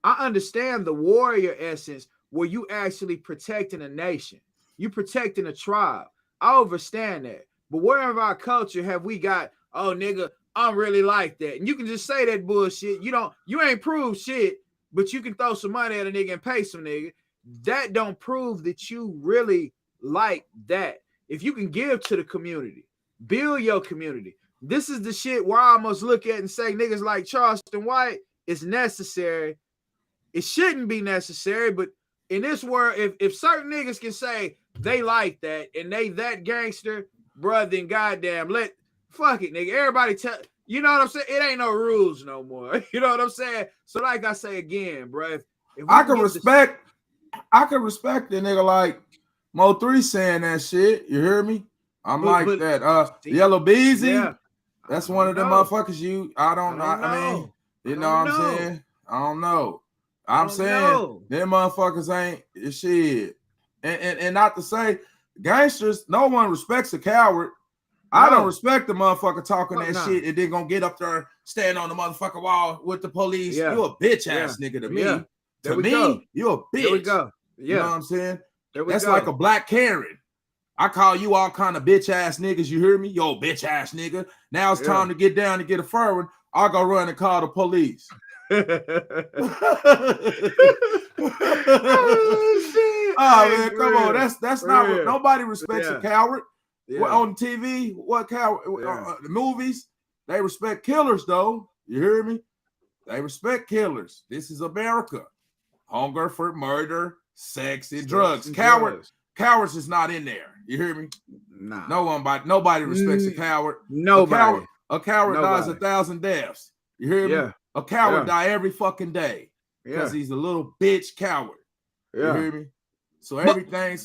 I understand the warrior essence where you actually protecting a nation. You protecting a tribe. I understand that. But where in our culture have we got, oh, nigga, I'm really like that. And you can just say that bullshit. You ain't proved shit, but you can throw some money at a nigga and pay some nigga. That don't prove that you really like that. If you can give to the community, build your community. This is the shit where I almost look at and say niggas like Charleston White is necessary. It shouldn't be necessary, but in this world, if certain niggas can say they like that and they that gangster, bruh, then goddamn, fuck it, nigga. Everybody tell, you know what I'm saying? It ain't no rules no more. You know what I'm saying? So like I say again, bro, if I can respect the nigga like Mo3 saying that shit. You hear me? I'm like that. Yellow Beezy, yeah, that's one of them motherfuckers. I don't know. I mean, you know what I'm saying? I don't know. I'm saying them motherfuckers ain't shit. And not to say gangsters, no one respects a coward. I don't respect the motherfucker talking that shit and then gonna get up there, stand on the motherfucking wall with the police. Yeah. You a bitch ass nigga to me. Yeah. To me, you a bitch. There we go. Yeah. You know what I'm saying? That's like a black Karen. I call you all kind of bitch ass niggas. You hear me? Yo, bitch ass nigga. Now it's time to get down and get a fur. I'll go run and call the police. Oh man, come on. That's not what nobody respects a coward. Yeah. On TV, what coward? The movies, they respect killers though. You hear me? They respect killers. This is America. Hunger for murder, sex, and drugs. Cowards is not in there. You hear me? Nah. Nobody respects a coward. Nobody. A coward dies 1,000 deaths. You hear me? Yeah. A coward die every fucking day because he's a little bitch coward. You hear me? So everything.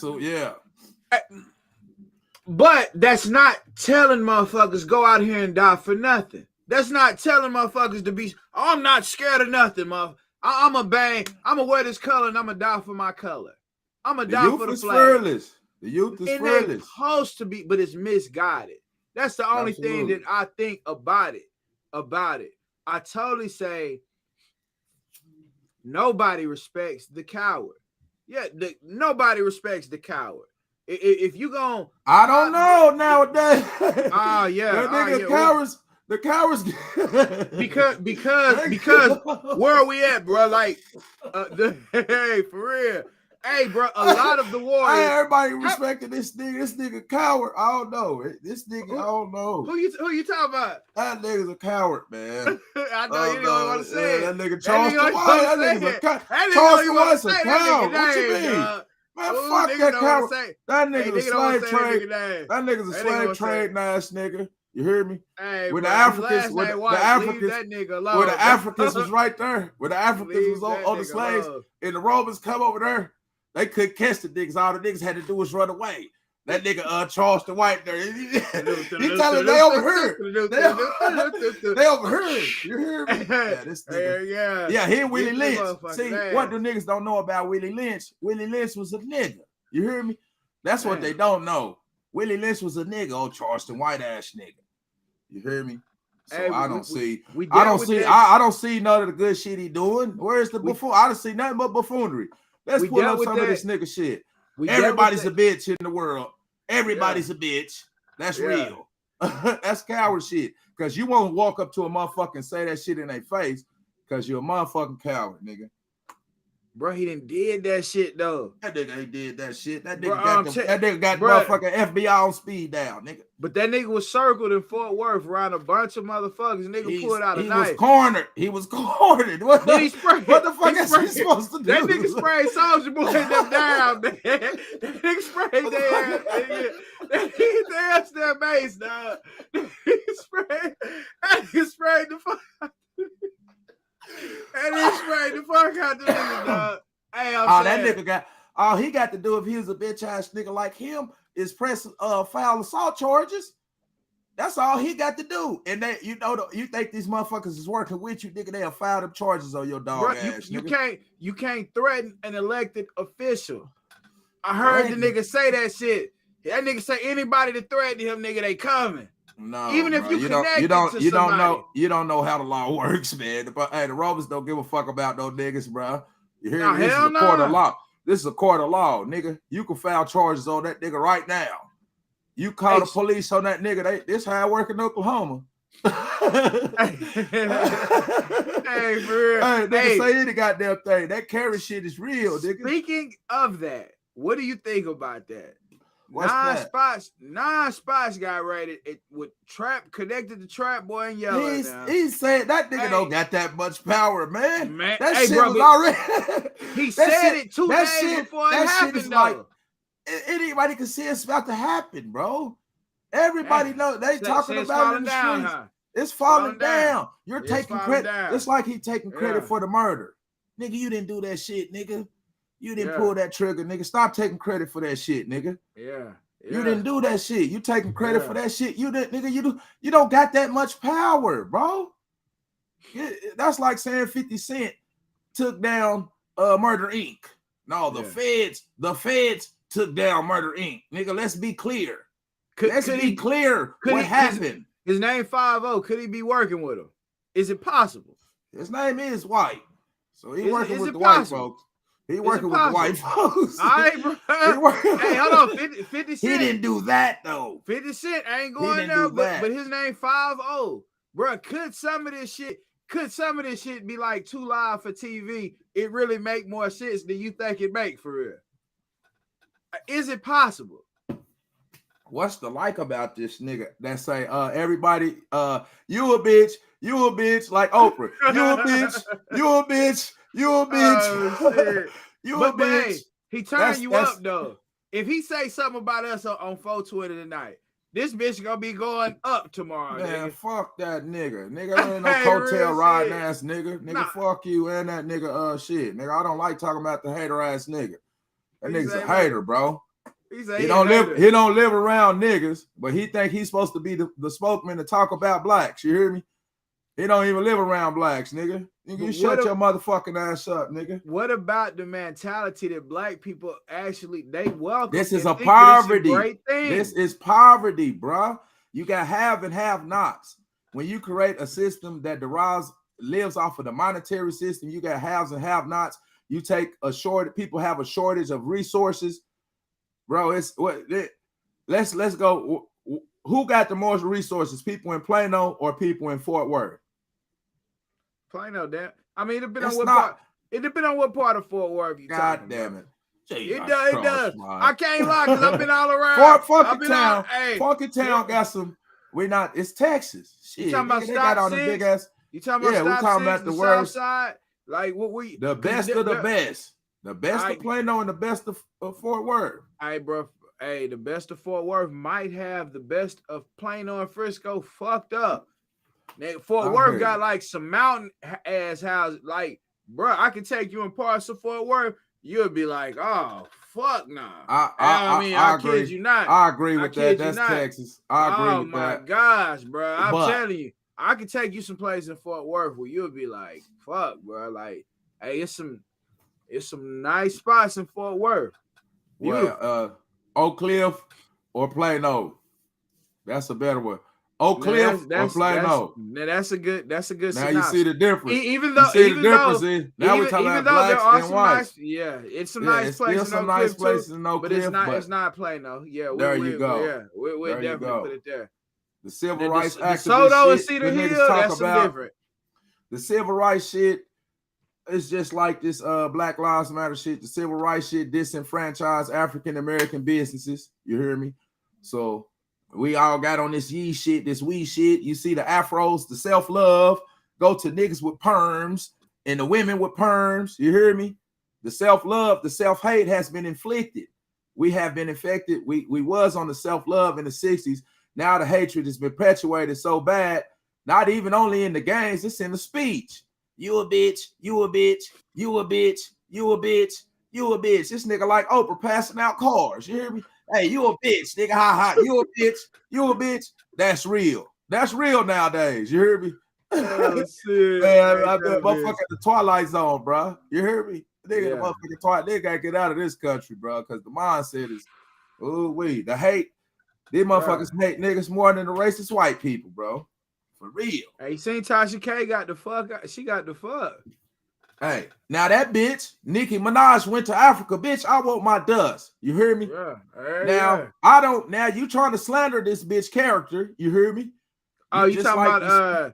But that's not telling motherfuckers go out here and die for nothing. That's not telling motherfuckers to be. Oh, I'm not scared of nothing, motherfucker. I'm a bang. I'm gonna wear this color and I'm gonna die for my color. I'm gonna die for the flag. The youth is fearless. It's supposed to be, but it's misguided. That's the only thing that I think about it. I totally say nobody respects the coward. Yeah, nobody respects the coward. If you gon', I don't know nowadays. Cowards. The cowards. because where are we at, bro? Like, hey, for real. Hey, bro, a lot of the warriors. Hey, everybody respected this nigga. This nigga coward. I don't know. This nigga, I don't know. Who you talking about? That nigga's a coward, man. I know you don't want to say it. That nigga Charleston White. That nigga's a coward. Charleston White's a coward. What you mean? Man, fuck that coward. That nigga's a slave trade. That nigga's a slave trade ass nigga. You hear me? Hey, with bro, the Africans, that nigga alone, where the Africans was right there, where the Africans was on the slaves, and the Romans come over there, they couldn't catch the niggas. All the niggas had to do was run away. That nigga Charleston White there, he telling they overheard. They overheard. You hear me? Yeah, this nigga. Yeah, he Willie Lynch. See, what do niggas don't know about Willie Lynch? Willie Lynch was a nigga. You hear me? That's what they don't know. Willie Lynch was a nigga. Oh, Charleston White ass nigga. You hear me? So hey, I don't see none of the good shit he doing. Where's the buffoon? I don't see nothing but buffoonery. Let's pull up some of this nigga shit. Everybody's a bitch in the world. Everybody's a bitch. That's real. That's coward shit. Because you won't walk up to a motherfucker and say that shit in their face because you're a motherfucking coward, nigga. Bro, he done did that shit though. That nigga ain't did that shit. That nigga got motherfucking FBI on speed down, nigga. But that nigga was circled in Fort Worth around a bunch of motherfuckers. Nigga pulled out a knife. He was cornered. What the fuck is he supposed to do? That nigga sprayed Soulja Boy them down, man. That nigga sprayed their ass, nigga. That nigga danced their base, dog. That nigga sprayed the fuck out. And he sprayed the fuck out the nigga, dog. Hey, that nigga got all he got to do if he was a bitch ass nigga like him is press foul assault charges. That's all he got to do. And they, you think these motherfuckers is working with you, nigga? They'll file them charges on your dog ass. You can't threaten an elected official. I heard the nigga say that shit. That nigga say anybody that threaten him, nigga, they coming. No, even if you don't know how the law works, man. But hey, the Rovers don't give a fuck about no niggas, bro. You hear me? This is a court of law. This is a court of law, nigga. You can file charges on that nigga right now. You call the police on that nigga. This how I work in Oklahoma. Hey, for real. Hey, nigga, say any goddamn thing. That carry shit is real, nigga. Speaking of that, what do you think about that? Nine spots got raided with Trap connected to Trap Boy and Yellow. He said that nigga don't got that much power, man. That shit was already. He said it 2 days before it happened. Like anybody can see it's about to happen, bro. Everybody know they talking about it in the streets. It's falling down. You're taking credit. It's like he taking credit for the murder, nigga. You didn't do that shit, nigga. You didn't pull that trigger, nigga. Stop taking credit for that shit, nigga. Yeah. You didn't do that shit. You taking credit for that shit. You didn't, nigga. You don't got that much power, bro. That's like saying 50 Cent took down Murder Inc. No, the feds took down Murder Inc. Nigga, let's be clear. Let's be clear what happened. His name 5-0. Could he be working with him? Is it possible? His name is White. So he working with the white folks. He working with the white folks. All right, bro. Hey, hold on. 50 Cent. He didn't do that, though. 50 Cent ain't going there, but his name 5-0. Bro, could some of this shit be like too live for TV? It really make more sense than you think it make, for real. Is it possible? What's the like about this nigga that say, everybody, you a bitch, like Oprah. You a bitch, you a bitch. You a bitch. Oh, you a bitch. Hey, he turned you up though. If he say something about us on 420 tonight, this bitch gonna be going up tomorrow. Man, nigga. Fuck that nigga. Nigga ain't no coattail riding ass nigga. Nigga, fuck you and that nigga shit. Nigga, I don't like talking about the hater ass nigga. That nigga's a hater, bro. He don't live around niggas, but he think he's supposed to be the spokesman to talk about blacks. You hear me? He don't even live around blacks, nigga. You shut your motherfucking ass up, nigga. What about the mentality that black people actually they welcome? This is a poverty. This is poverty, bro. You got have and have nots. When you create a system that lives off of the monetary system, you got haves and have nots. You take people have a shortage of resources, bro. Let's go. Who got the most resources? People in Plano or people in Fort Worth? Plano, damn. I mean, it depends on what part of Fort Worth you talking about. God damn it. It does. I can't lie because I've been all around. Funky Town got some. It's Texas. Shit. You talking about Stop 6? You talking about we're talking about the worst side? Like what we the best of the best. The best of Plano and the best of Fort Worth. All right, bro. Hey, the best of Fort Worth might have the best of Plano and Frisco fucked up. Fort Worth got like some mountain ass houses. Like, bro, I can take you in parts of Fort Worth. You'll be like, oh, fuck nah. I kid you not. I agree with that. That's Texas. I agree with that. Oh my gosh, bro. I'm telling you, I can take you some place in Fort Worth where you'll be like, fuck, bro. Like, hey, it's some nice spots in Fort Worth. Well, Oak Cliff or Plano? That's a better one. Oak Cliff or Plano? That's a good now synopsis. You see the difference. Even though now we're talking about blacks and whites. It's some nice places in Oak Cliff too, but it's not Plano. Yeah, there you go. Yeah, we definitely put it there. The civil rights activists, Soto and Cedar Hill, that's some different. The civil rights shit, it's just like this Black Lives Matter shit. The civil rights shit disenfranchised African American businesses. You hear me? So we all got on this ye shit, this we shit. You see the afros, the self-love, go to niggas with perms and the women with perms. You hear me? The self-love, the self-hate has been inflicted. We have been infected. We was on the self-love in the 60s. Now the hatred has been perpetuated so bad, not even only in the games, it's in the speech. You a bitch, you a bitch, you a bitch, you a bitch, you a bitch. This nigga like Oprah passing out cars. You hear me? Hey, you a bitch, nigga. Ha ha. You a bitch, you a bitch. That's real. That's real nowadays. You hear me? Oh, shit. Man, I bet motherfucker at the Twilight Zone, bro. You hear me? Nigga, the motherfucking Twilight. They gotta get out of this country, bro, because the mindset is, the hate. These motherfuckers hate niggas more than the racist white people, bro. For real. Hey, you seen Tasha K got the fuck? She got the fuck. Hey, now that bitch, Nicki Minaj went to Africa, bitch. I want my dust. You hear me? Yeah. Hey, now I don't. Now you trying to slander this bitch character? You hear me? You talking about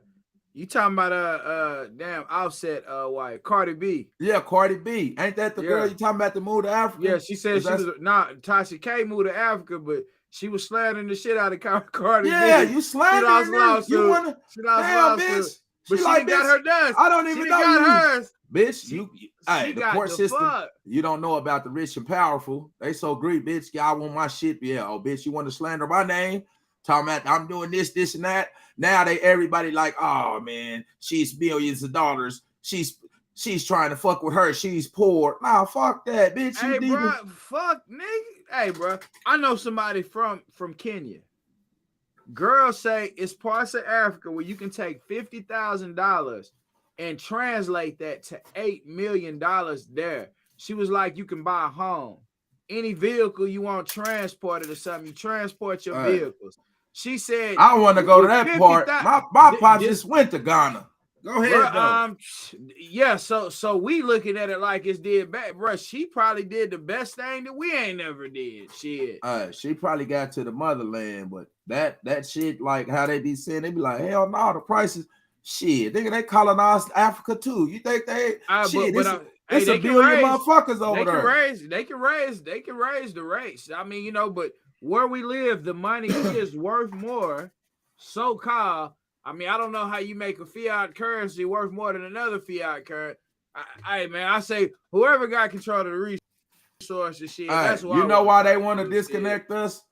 You talking about damn Offset white Cardi B? Yeah, Cardi B. Ain't that the girl you talking about to move to Africa? Yeah, she said she was not Tasha K moved to Africa, but she was slandering the shit out of Cardi B. Yeah, you slandering her. You wanna damn bitch. But she like, got her dust. I don't even know got you. Hers. Bitch, hey, the court system, fuck. You don't know about the rich and powerful. They so great, bitch. Y'all want my shit. Yeah, oh, bitch, you want to slander my name? Talking about I'm doing this, and that. Now everybody like, oh man, she's millions of dollars. She's trying to fuck with her. She's poor. Nah, fuck that, bitch. Hey, bro, fuck nigga. Hey, bro, I know somebody from Kenya. Girls say it's parts of Africa where you can take $50,000 and translate that to $8 million there. She was like, you can buy a home. Any vehicle you want transported or something, you transport your vehicles. She said, I want to go to that part. My pop just went to Ghana. Go ahead, bro, yeah, so we looking at it like it's did bad, bro. She probably did the best thing that we ain't never did. Shit. She probably got to the motherland, but that shit, like how they be saying, they be like, hell no, the prices, shit, nigga, they colonized Africa too. You think they shit? It's a billion motherfuckers over there. They can raise the rates. I mean, you know, but where we live, the money is worth more. So-called. I mean, I don't know how you make a fiat currency worth more than another fiat currency. Hey, man, I say whoever got control of the resources, shit. That's why. You know why they want to disconnect us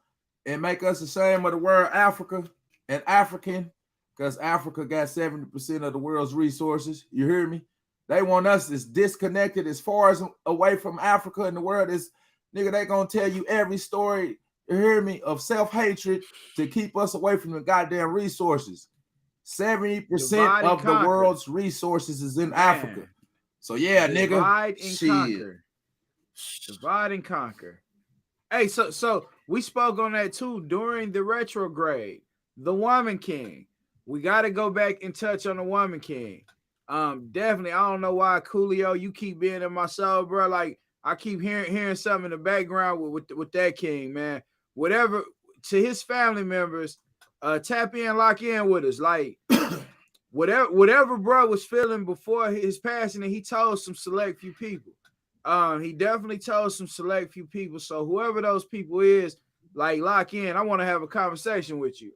and make us ashamed of the word Africa and African? Because Africa got 70% of the world's resources. You hear me? They want us as disconnected as far as away from Africa and the world is. Nigga, they gonna tell you every story. You hear me? Of self-hatred to keep us away from the goddamn resources. 70% of the world's resources is in Africa. So yeah, nigga. Divide and conquer. Hey, so we spoke on that too during the retrograde. The Woman King. We got to go back and touch on the Woman King. Definitely. I don't know why, Coolio, you keep being in my soul, bro. Like I keep hearing something in the background with that king, man. Whatever to his family members. Tap in, lock in with us. Like whatever bro was feeling before his passing, and he told some select few people. He definitely told some select few people. So whoever those people is, like lock in. I want to have a conversation with you.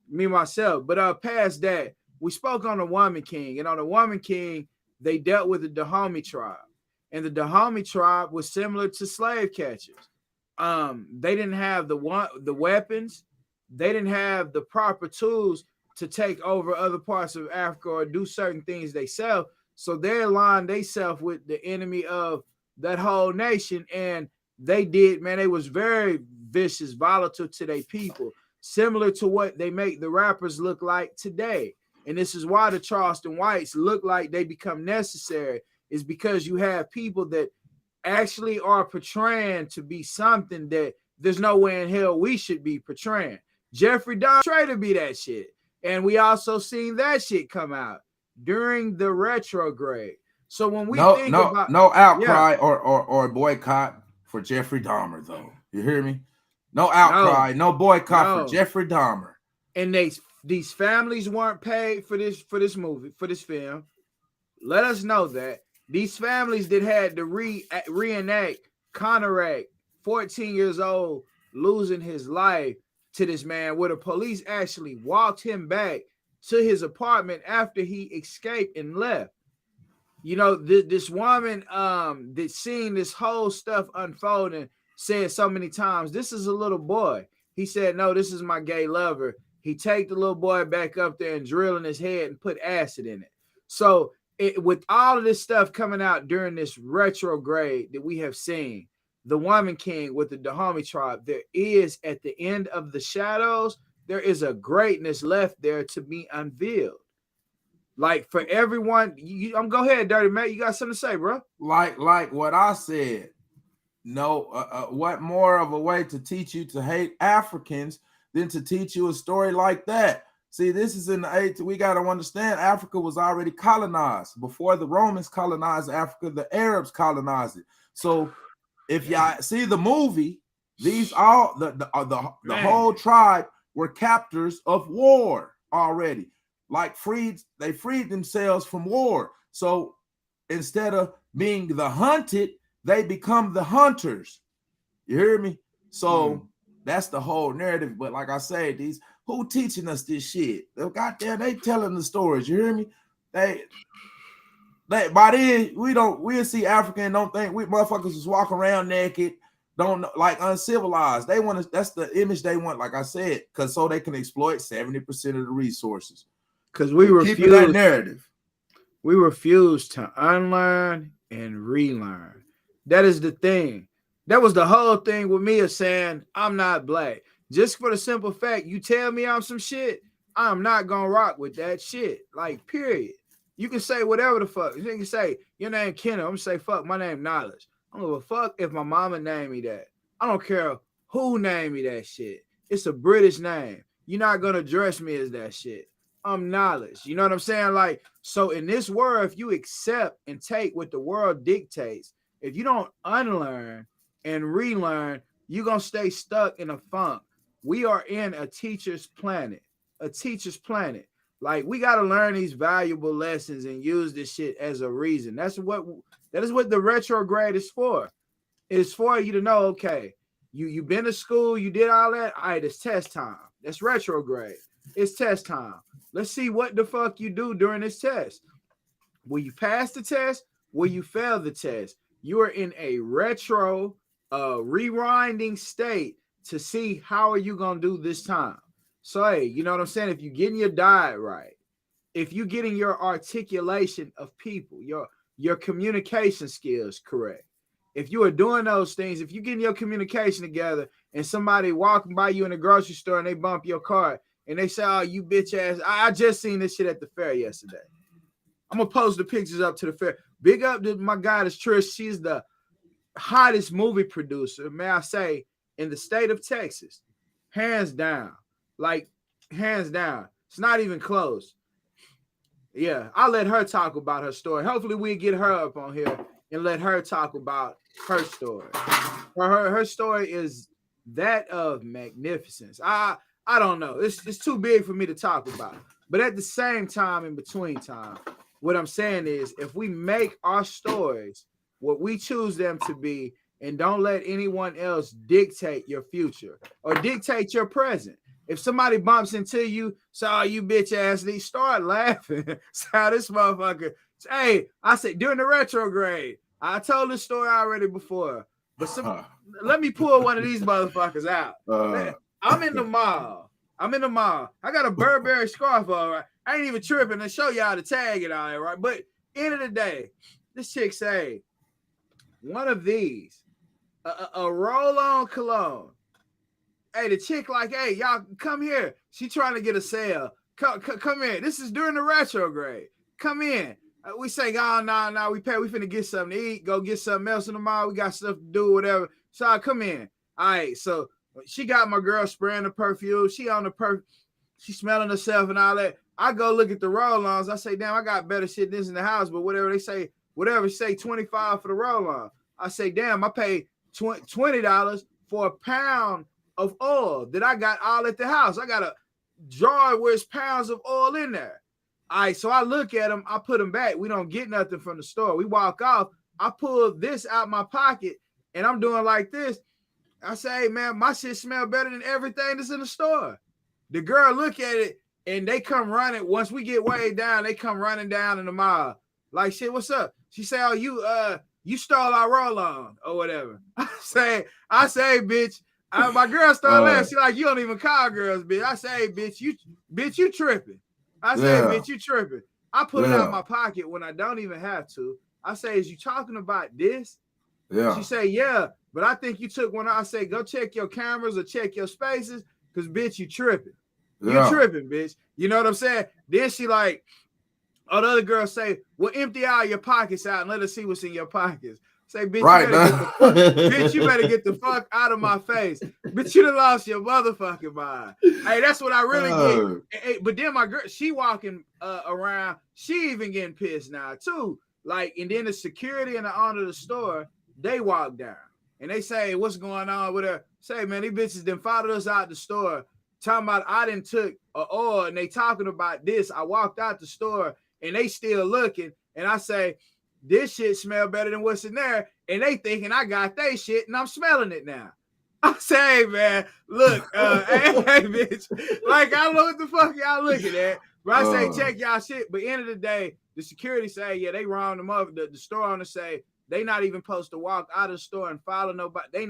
Me myself. But past that, we spoke on the Woman King, and on the Woman King, they dealt with the Dahomey tribe, and the Dahomey tribe was similar to slave catchers. They didn't have the weapons. They didn't have the proper tools to take over other parts of Africa or do certain things themselves. So they aligned themselves with the enemy of that whole nation. And they did, man, they was very vicious, volatile to their people, similar to what they make the rappers look like today. And this is why the Charleston Whites look like they become necessary, is because you have people that actually are portraying to be something that there's no way in hell we should be portraying. Jeffrey Dahmer tried to be that shit. And we also seen that shit come out during the retrograde. So when we think about no outcry or boycott for Jeffrey Dahmer, though. You hear me? No outcry, no boycott for Jeffrey Dahmer. And these families weren't paid for this movie, for this film. Let us know that these families that had to reenact Conrad, 14 years old, losing his life to this man, where the police actually walked him back to his apartment after he escaped and left. You know, this woman that seen this whole stuff unfolding said so many times, this is a little boy. He said, no, this is my gay lover. He take the little boy back up there and drill in his head and put acid in it. So with all of this stuff coming out during this retrograde that we have seen, the Woman King with the Dahomey tribe, there is, at the end of the shadows, there is a greatness left there to be unveiled. Like for everyone, go ahead, Dirty Matt. You got something to say, bro? Like what I said. No, what more of a way to teach you to hate Africans than to teach you a story like that? See, this is in the 8th. We got to understand Africa was already colonized. Before the Romans colonized Africa, the Arabs colonized it. So if y'all see the movie, these all the whole tribe were captors of war already. Like they freed themselves from war. So instead of being the hunted, they become the hunters. You hear me? So that's the whole narrative. But like I say, these who teaching us this shit? Goddamn, they telling the stories. You hear me? They by then we'll see African and don't think we motherfuckers is walking around naked, don't know, like uncivilized. They want to, that's the image they want, like I said, because so they can exploit 70% of the resources. Because we refuse that narrative. We refuse to unlearn and relearn. That is the thing. That was the whole thing with me of saying I'm not black. Just for the simple fact, you tell me I'm some shit, I'm not gonna rock with that shit. Like, period. You can say whatever the fuck. You can say your name Kenna. I'm gonna say fuck my name Knowledge. I don't give a fuck if my mama named me that. I don't care who named me that shit. It's a British name. You're not gonna address me as that shit. I'm Knowledge. You know what I'm saying? Like, so in this world, if you accept and take what the world dictates, if you don't unlearn and relearn, you're gonna stay stuck in a funk. We are in a teacher's planet. Like, we got to learn these valuable lessons and use this shit as a reason. That is what the retrograde is for. It's for you to know, okay, you've been to school, you did all that. All right, it's test time. That's retrograde. It's test time. Let's see what the fuck you do during this test. Will you pass the test? Will you fail the test? You are in a retro rewinding state to see how are you going to do this time. So, hey, you know what I'm saying? If you're getting your diet right, if you're getting your articulation of people, your communication skills correct, if you are doing those things, if you're getting your communication together and somebody walking by you in the grocery store and they bump your cart and they say, oh, you bitch ass. I just seen this shit at the fair yesterday. I'm going to post the pictures up to the fair. Big up to my goddess Trish. She's the hottest movie producer, may I say, in the state of Texas. Hands down. Like, hands down. It's not even close. Yeah, I'll let her talk about her story. Hopefully we get her up on here and let her talk about her story. Her story is that of magnificence. I don't know. It's too big for me to talk about. But at the same time, in between time, what I'm saying is if we make our stories what we choose them to be and don't let anyone else dictate your future or dictate your present. If somebody bumps into you, say, oh, you bitch ass, they start laughing. So this motherfucker, hey, I said during the retrograde, I told this story already before, but let me pull one of these motherfuckers out. I'm in the mall. I got a Burberry scarf on, right? I ain't even tripping to show y'all the tag and all that, right? But end of the day, this chick say, one of these, a roll-on cologne. Hey, the chick like, hey, y'all come here. She trying to get a sale. Come in. This is during the retrograde. Come in. We say, oh, nah, we finna get something to eat. Go get something else in the mall. We got stuff to do, whatever. So I come in. All right, so she got my girl spraying the perfume. She on the she smelling herself and all that. I go look at the roll-ons. I say, damn, I got better shit than this in the house, but whatever they say, say 25 for the roll-on. I say, damn, I paid $20 for a pound of oil that I got all at the house. I got a jar where it's pounds of oil in there. All right, so I look at them, I put them back. We don't get nothing from the store. We walk off. I pull this out my pocket and I'm doing like this. I say, hey, man, my shit smell better than everything that's in the store. The girl look at it and they come running. Once we get way down, they come running down in the mall. Like, shit, what's up? She say, oh, you stole our roll-on or whatever. I say, bitch. My girl started laughing. She like, you don't even call girls, bitch. I say, hey, bitch, you tripping. I say, bitch, you tripping. I put it out of my pocket when I don't even have to. I say, is you talking about this? Yeah. She say, yeah, but I think you took one. I say, go check your cameras or check your spaces, because, bitch, you tripping. You tripping, bitch. You know what I'm saying? Then she like, oh, the other girl say, well, empty all your pockets out and let us see what's in your pockets. Say, bitch, bitch, you better get the fuck out of my face. Bitch, you done lost your motherfucking mind. Hey, that's what I really get. Hey, but then my girl, she walking around, she even getting pissed now too. Like, and then the security and the owner of the store, they walk down and they say, what's going on with her? Say, man, these bitches done followed us out the store, talking about I done took a oil and they talking about this. I walked out the store and they still looking, and I say, this shit smell better than what's in there, and they thinking I got they shit and I'm smelling it now. I say, hey, man, look, hey, bitch, like, I know what the fuck y'all looking at, but I say, check y'all shit. But end of the day, the security say, yeah, they wrong them up. The store owner say they not even supposed to walk out of the store and follow nobody.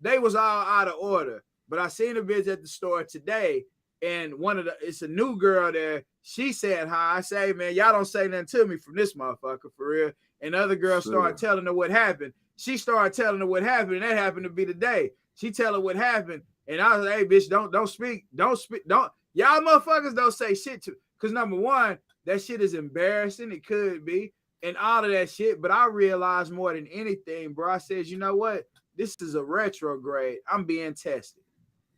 They was all out of order. But I seen a bitch at the store today, and it's a new girl there. She said hi. I say, man, y'all don't say nothing to me from this motherfucker for real. And the other girl started telling her what happened. She started telling her what happened, and that happened to be today. She tell her what happened, and I was like, hey, bitch, don't speak, y'all motherfuckers don't say shit to, because number one, that shit is embarrassing. It could be, and all of that shit. But I realized more than anything, bro. I said, you know what? This is a retrograde. I'm being tested.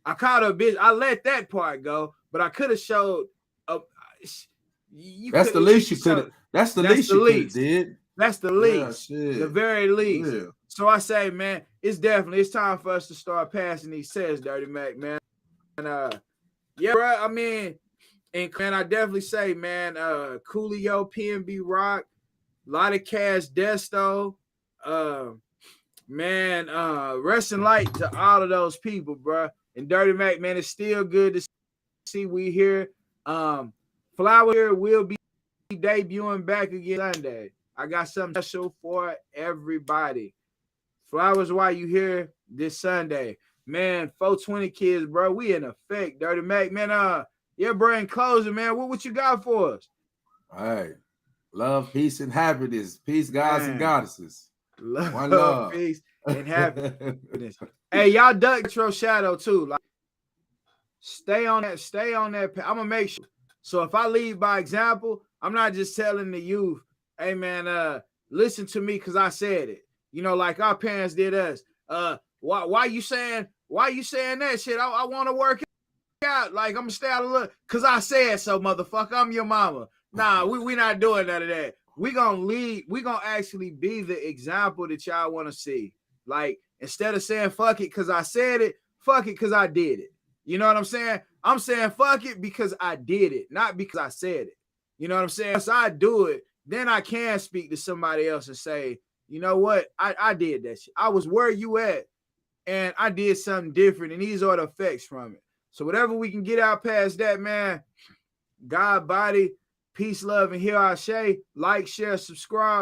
I called her a bitch. I let that part go, but I could have showed. That's the least you could. That's the least you could did. That's the least, the very least. Yeah. So I say, man, it's time for us to start passing these tests, Dirty Mac, man. And yeah, bro. I mean, and man, I definitely say, man, Coolio, PnB Rock, Lotta Cash, Desto, man, rest in light to all of those people, bro. And Dirty Mac, man, it's still good to see we here. Flower here will be debuting back again Sunday. I got something special for everybody. Flowers, while you here this Sunday, man. 420 kids, bro. We in effect, Dirty Mac, man. Your brain closing, man. What you got for us? All right, love, peace, and happiness. Peace, gods and goddesses. Love, peace, and happiness. Hey, y'all duck your shadow too. Like, stay on that. I'm gonna make sure. So if I lead by example, I'm not just telling the youth, hey man, listen to me because I said it. You know, like our parents did us. Why you saying that shit? I want to work out. Like, I'm gonna stay out of luck because I said so, motherfucker. I'm your mama. Nah, we not doing none of that. We gonna lead. We gonna actually be the example that y'all want to see. Like, instead of saying fuck it because I said it, fuck it because I did it. You know what I'm saying? I'm saying fuck it because I did it, not because I said it. You know what I'm saying? So I do it, then I can speak to somebody else and say, you know what? I did that shit. I was where you at, and I did something different, and these are the effects from it. So whatever we can get out past that, man, God, body, peace, love, and here I say, like, share, subscribe.